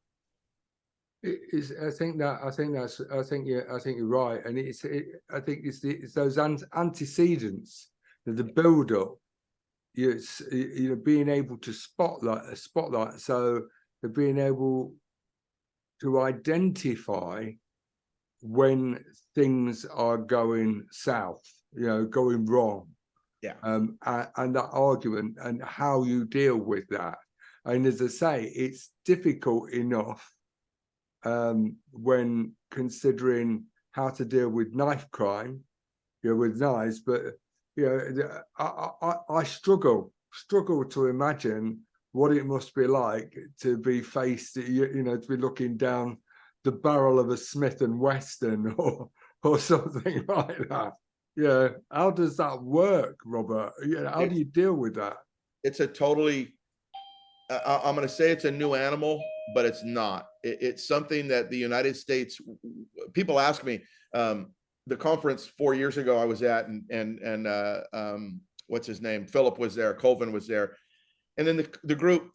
I think you're right, and I think it's those antecedents, the build up. Being able to spotlight, so they're being able to identify when things are going south, going wrong. Yeah. And that argument and how you deal with that. And as I say, it's difficult enough when considering how to deal with knife crime, with knives, but I struggle to imagine what it must be like to be faced, to be looking down the barrel of a Smith & Wesson or something like that. Yeah, how does that work, Robert? How do you deal with that? It's a totally, I'm going to say it's a new animal, but it's not. It's something that the United States, people ask me, the conference 4 years ago I was at, and what's his name? Philip was there, Colvin was there. And then the group,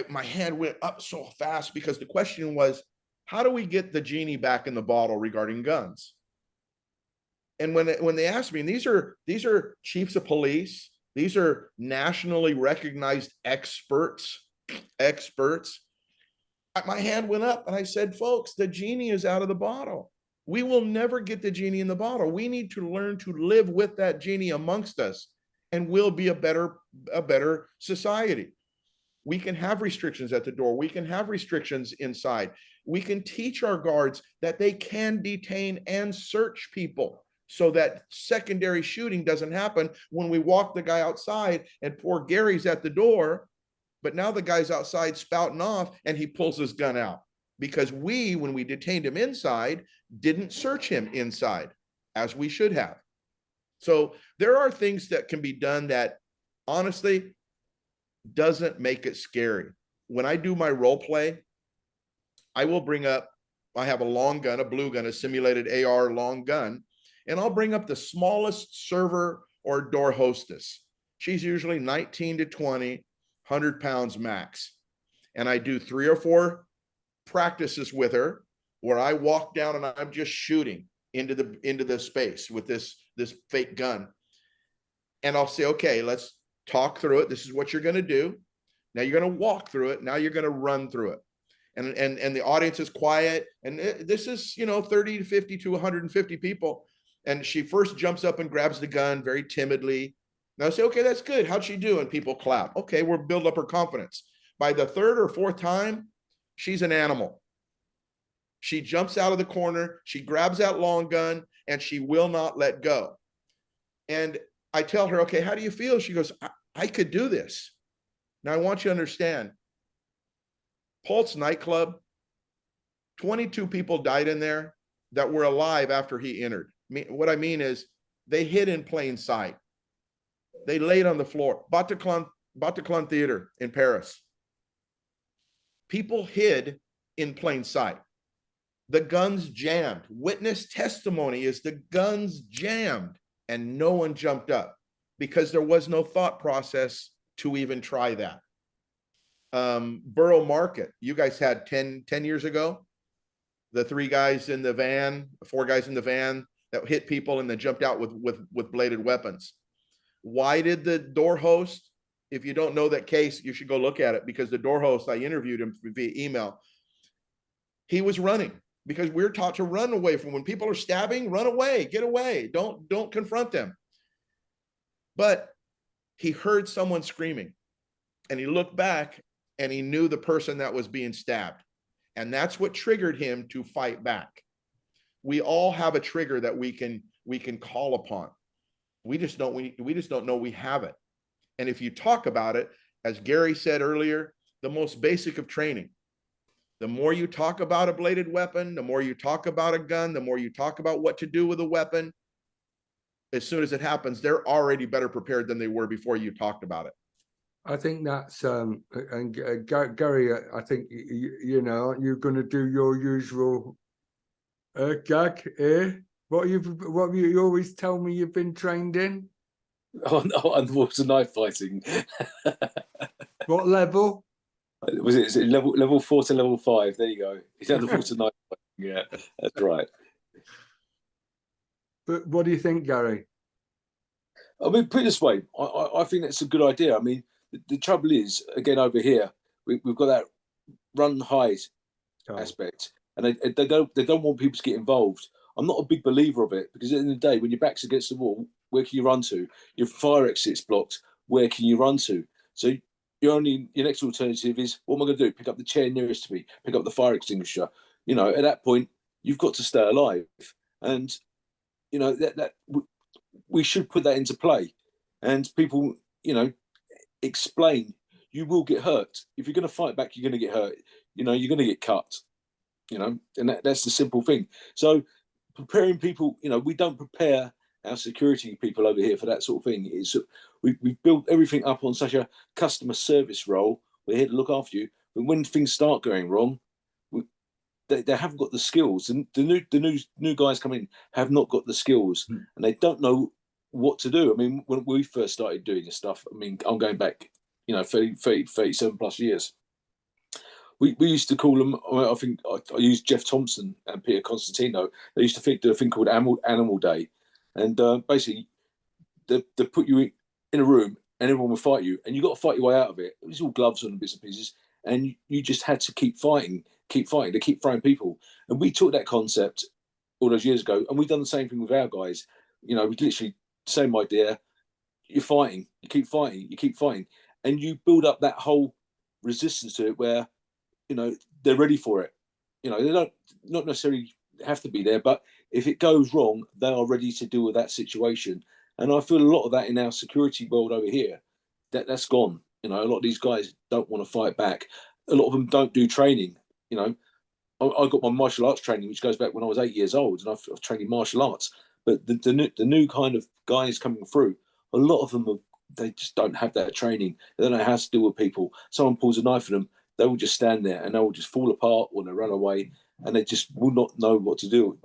my hand went up so fast because the question was, how do we get the genie back in the bottle regarding guns? And when they asked me, and these are chiefs of police, these are nationally recognized experts, my hand went up and I said, folks, the genie is out of the bottle. We will never get the genie in the bottle. We need to learn to live with that genie amongst us, and we'll be a better society. We can have restrictions at the door. We can have restrictions inside. We can teach our guards that they can detain and search people so that secondary shooting doesn't happen when we walk the guy outside and poor Gary's at the door, but now the guy's outside spouting off and he pulls his gun out because when we detained him inside, didn't search him inside as we should have. So there are things that can be done that honestly, doesn't make it scary. When I do my role play, I will bring up, I have a long gun, a blue gun, a simulated AR long gun, and I'll bring up the smallest server or door hostess. She's usually 19 to 20, 100 pounds max. And I do 3 or 4 practices with her where I walk down and I'm just shooting into the space with this fake gun. And I'll say, okay, let's talk through it. This is what you're going to do. Now you're going to walk through it. Now you're going to run through it. And the audience is quiet. And this is, 30 to 50 to 150 people. And she first jumps up and grabs the gun very timidly. Now I say, okay, that's good. How'd she do? And people clap. Okay, we'll build up her confidence. By the 3rd or 4th time, she's an animal. She jumps out of the corner. She grabs that long gun and she will not let go. And I tell her, okay, how do you feel? She goes, I could do this. Now I want you to understand, Pulse nightclub, 22 people died in there that were alive after he entered. What I mean is they hid in plain sight. They laid on the floor. Bataclan Theater in Paris. People hid in plain sight. The guns jammed. Witness testimony is the guns jammed and no one jumped up because there was no thought process to even try that. Borough Market, you guys had 10 years ago, the 3 guys in the van, 4 guys in the van that hit people and then jumped out with bladed weapons. Why did the door host, if you don't know that case, you should go look at it, because the door host, I interviewed him via email. He was running because we're taught to run away from when people are stabbing, run away, get away. Don't confront them. But he heard someone screaming and he looked back and he knew the person that was being stabbed. And that's what triggered him to fight back. We all have a trigger that we can call upon. We just don't know we have it. And if you talk about it, as Gary said earlier, the most basic of training, the more you talk about a bladed weapon, the more you talk about a gun, the more you talk about what to do with a weapon, as soon as it happens, they're already better prepared than they were before you talked about it. I think that's and Gary, I think you're going to do your usual gag here. What you always tell me you've been trained in? Underwater knife fighting. What level? Was it level 4 to level 5? There you go. It's underwater knife fighting. Yeah, that's right. But what do you think, Gary? I mean, put it this way, I think that's a good idea. I mean, the trouble is, again, over here, we've got that run and hide aspect, and they don't want people to get involved. I'm not a big believer of it, because at the end of the day, when your back's against the wall, where can you run to? Your fire exit's blocked, where can you run to? So your next alternative is, what am I going to do? Pick up the chair nearest to me, pick up the fire extinguisher. At that point, you've got to stay alive. And, that we should put that into play. And people, explain, you will get hurt. If you're going to fight back, you're going to get hurt. You're going to get cut, and that's the simple thing. So preparing people, we don't prepare our security people over here for that sort of thing. We've built everything up on such a customer service role. We're here to look after you. But when things start going wrong, they haven't got the skills. And the new guys come in have not got the skills, and they don't know what to do. I mean, when we first started doing this stuff, I mean, I'm going back, 37 plus years. We used to call them, I think I used Jeff Thompson and Peter Constantino. They used to do a thing called Animal Day. And basically, they put you in a room and everyone would fight you. And you got to fight your way out of it. It was all gloves on and bits and pieces. And you just had to keep fighting. They keep throwing people. And we took that concept all those years ago. And we've done the same thing with our guys. We literally, same idea. You're fighting. You keep fighting. And you build up that whole resistance to it where, they're ready for it. They don't not necessarily have to be there, but if it goes wrong, they are ready to deal with that situation. And I feel a lot of that in our security world over here, that's gone. A lot of these guys don't want to fight back. A lot of them don't do training. I got my martial arts training, which goes back when I was 8 years old, and I've trained in martial arts. But the new kind of guys coming through, a lot of them have they just don't have that training. They don't know how to deal with people. Someone pulls a knife at them, they will just stand there and they will just fall apart or they run away, and they just will not know what to do.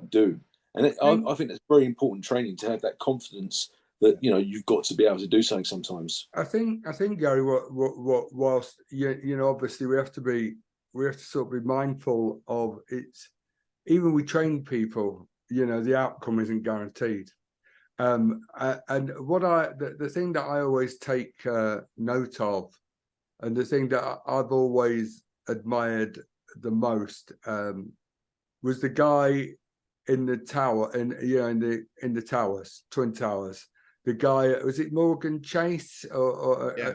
And I think that's very important training, to have that confidence that, you know, you've got to be able to do something sometimes. I think Gary, what whilst you know, obviously we have to sort of be mindful of it's, even we train people, you know, the outcome isn't guaranteed. And what the thing that I always take note of, and the thing that I've always admired the most, was the guy in the tower, in the towers, Twin Towers. The guy, was it Morgan Chase, or Yeah.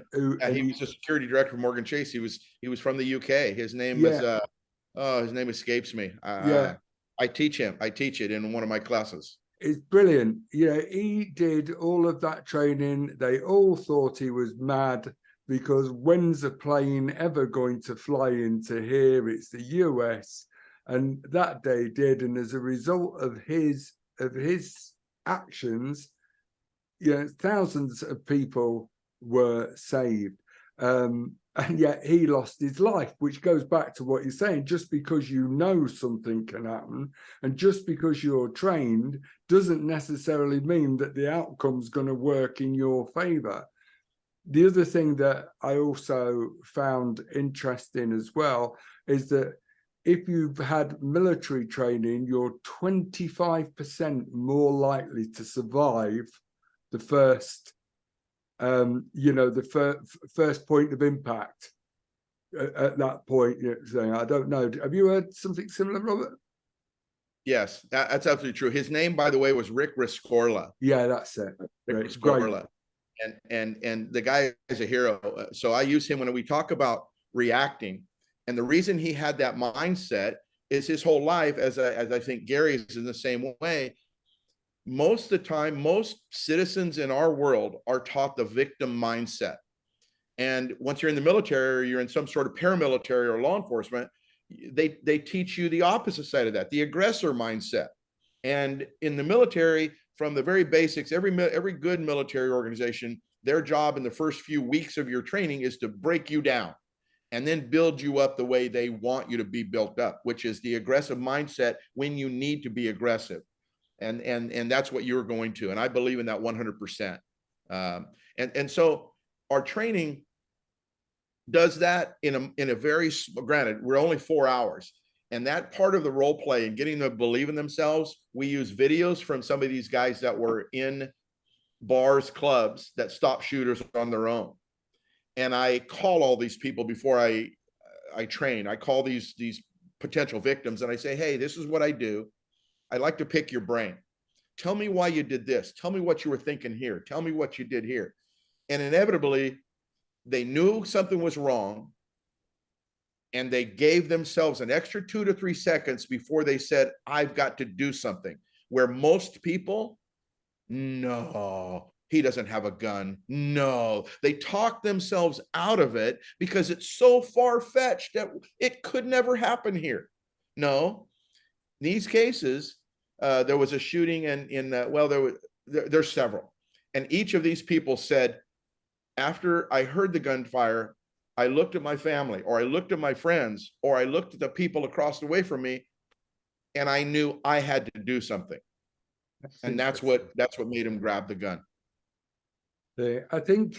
He was the security director of Morgan Chase. He was from the UK. His name was his name escapes me. I teach it in one of my classes. It's brilliant. Yeah, he did all of that training. They all thought he was mad, because when's a plane ever going to fly into here? It's the US. And that day did. And as a result of his actions, you know, thousands of people were saved. And yet he lost his life, which goes back to what you're saying. Just because you know something can happen, and just because you're trained, doesn't necessarily mean that the outcome's going to work in your favor. The other thing that I also found interesting as well is that if you've had military training, you're 25% more likely to survive the first first point of impact. At that point, you know, saying, I don't know, have you heard something similar, Robert? Yes, that's absolutely true. His name, by the way, was Rick Rescorla. Yeah, that's it. Rick Rescorla. And the guy is a hero. So I use him when we talk about reacting. And the reason he had that mindset is his whole life, as I think Gary is in the same way. Most of the time, most citizens in our world are taught the victim mindset. And once you're in the military, or you're in some sort of paramilitary or law enforcement, they teach you the opposite side of that, the aggressor mindset. And in the military, from the very basics, every good military organization, their job in the first few weeks of your training is to break you down and then build you up the way they want you to be built up, which is the aggressive mindset when you need to be aggressive. And that's what you're going to. And I believe in that 100%. And so our training does that in a very, granted, we're only 4 hours. And that part of the role play and getting them to believe in themselves, we use videos from some of these guys that were in bars, clubs, that stop shooters on their own. And I call all these people before I train. I call these potential victims and I say, hey, this is what I do. I'd like to pick your brain. Tell me why you did this. Tell me what you were thinking here. Tell me what you did here. And inevitably, they knew something was wrong, and they gave themselves an extra 2 to 3 seconds before they said, I've got to do something. Where most people, no, he doesn't have a gun. No, they talk themselves out of it because it's so far-fetched that it could never happen here. No, in these cases, there was a shooting there's several. And each of these people said, after I heard the gunfire, I looked at my family, or I looked at my friends, or I looked at the people across the way from me, and I knew I had to do something. And that's what made him grab the gun. I think,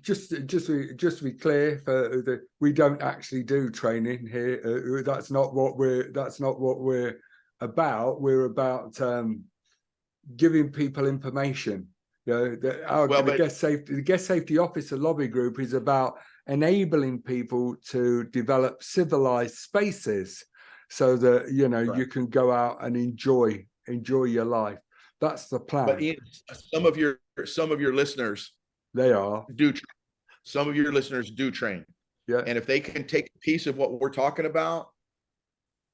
just to be clear, we don't actually do training here. That's not what we're about. We're about giving people information. You know, the guest safety officer lobby group is about enabling people to develop civilized spaces, so that right, you can go out and enjoy your life. That's the plan. But Ian, some of your listeners, some of your listeners do train. Yeah. And if they can take a piece of what we're talking about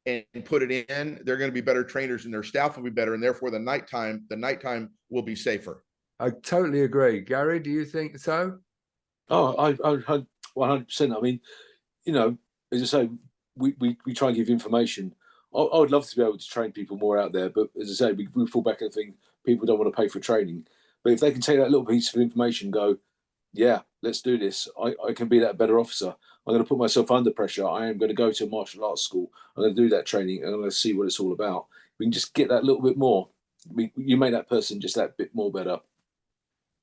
and put it in, they're going to be better trainers, and their staff will be better, and therefore the nighttime will be safer. I totally agree. Gary, do you think so? Oh, I 100%. I mean, as I say, we try and give information. I would love to be able to train people more out there, but as I say, we fall back and think people don't want to pay for training. But if they can take that little piece of information and go, yeah, let's do this. I can be that better officer. I'm going to put myself under pressure. I am going to go to a martial arts school. I'm going to do that training and I'm going to see what it's all about. We can just get that little bit more. You make that person just that bit more better.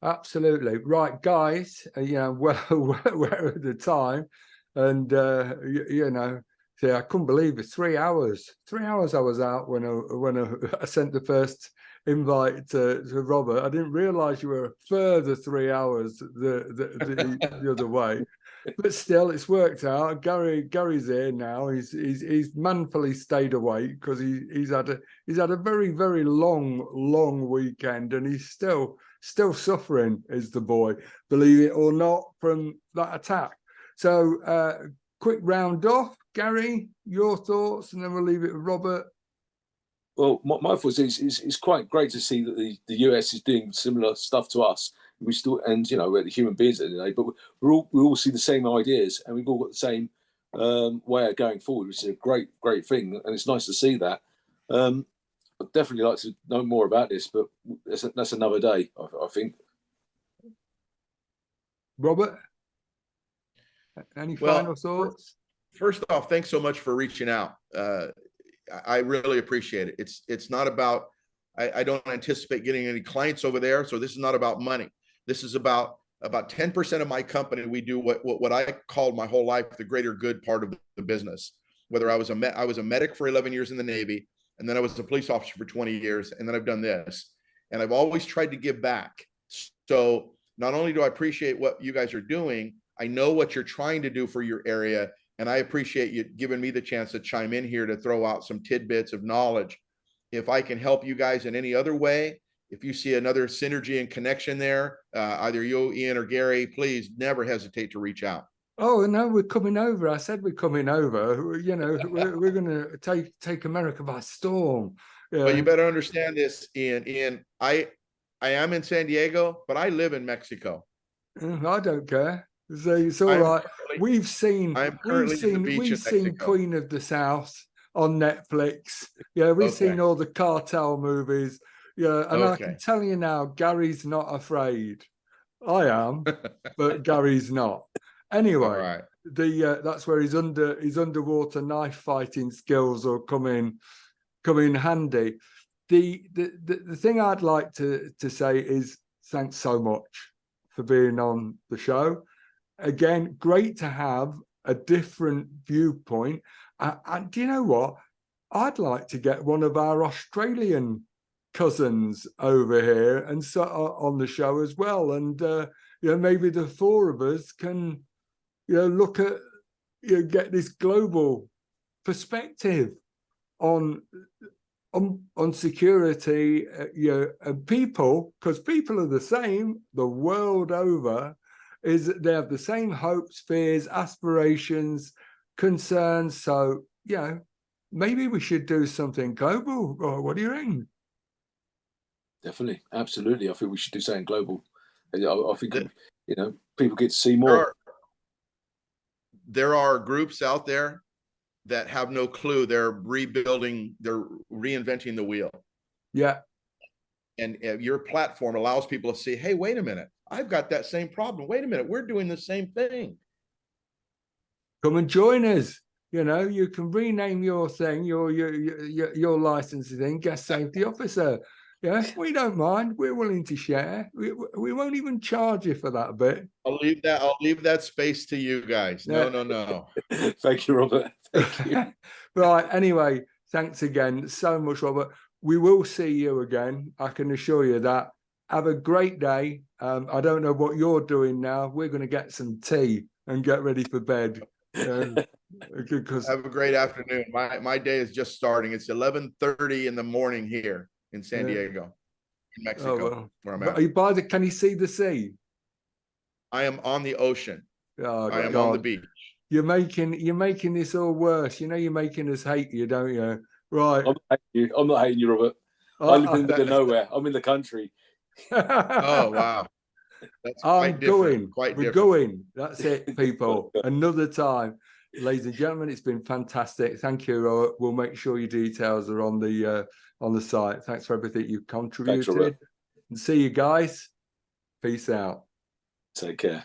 Absolutely. Right, guys, well aware of the time. And, see, I couldn't believe it. 3 hours. 3 hours I was out when I sent the first invite to Robert. I didn't realize you were a further 3 hours the other way. But still, it's worked out. Gary's here now. He's manfully stayed awake because he's had a very, very long weekend, and he's still suffering, is the boy, believe it or not, from that attack. So quick round off. Gary, your thoughts, and then we'll leave it with Robert. Well, my thoughts is it's quite great to see that the US is doing similar stuff to us. We still, and we're the human beings at the end of the day, but we all see the same ideas, and we've all got the same way of going forward, which is a great thing, and it's nice to see that. I'd definitely like to know more about this, but that's another day, I think. Robert, any final thoughts? First off, thanks so much for reaching out. I really appreciate it. It's not about, I don't anticipate getting any clients over there. So this is not about money. This is about 10% of my company. We do what I called my whole life, the greater good part of the business. Whether I was a medic for 11 years in the Navy, and then I was a police officer for 20 years. And then I've done this, and I've always tried to give back. So not only do I appreciate what you guys are doing, I know what you're trying to do for your area. And I appreciate you giving me the chance to chime in here to throw out some tidbits of knowledge. If I can help you guys in any other way, if you see another synergy and connection there, either you, Ian, or Gary, please never hesitate to reach out. Oh, no, we're coming over. I said we're coming over. We're going to take America by storm. But you better understand this, Ian. I am in San Diego, but I live in Mexico. I don't care. So it's all right. We've seen Queen of the South on Netflix. Yeah, we've seen all the cartel movies. Yeah, and I can tell you now, Gary's not afraid. I am, but Gary's not. Anyway, that's where his underwater knife fighting skills will come in handy. The thing I'd like to say is thanks so much for being on the show. Again, great to have a different viewpoint. And do you know what? I'd like to get one of our Australian cousins over here and so on the show as well. And maybe the four of us can look at get this global perspective on security, and people, because people are the same the world over. Is that they have the same hopes, fears, aspirations, concerns. So, maybe we should do something global. What do you think? Definitely, absolutely. I think we should do something global. I think people get to see more. There are groups out there that have no clue. They're reinventing the wheel. Yeah. And your platform allows people to see, hey, wait a minute. I've got that same problem. Wait a minute. We're doing the same thing. Come and join us. You can rename your thing, your licensing thing, guest safety officer. Yeah, we don't mind. We're willing to share. We won't even charge you for that bit. I'll leave that space to you guys. No. Thank you, Robert. Thank you. Right. Anyway, thanks again so much, Robert. We will see you again. I can assure you that. Have a great day. I don't know what you're doing now. We're going to get some tea and get ready for bed. Have a great afternoon. My day is just starting. It's 11:30 in the morning here in San Diego, in Mexico, where I'm at. Can you see the sea? I am on the ocean. I am on the beach. You're making this all worse. You're making us hate you, don't you? Right. I'm not hating you, Robert. I live in the middle of nowhere. I'm in the country. Oh, wow. That's quite different. We're going. That's it, people. Another time. Ladies and gentlemen, it's been fantastic. Thank you, Robert. We'll make sure your details are on the site. Thanks for everything you've contributed. Thanks, Robert. See you guys. Peace out. Take care.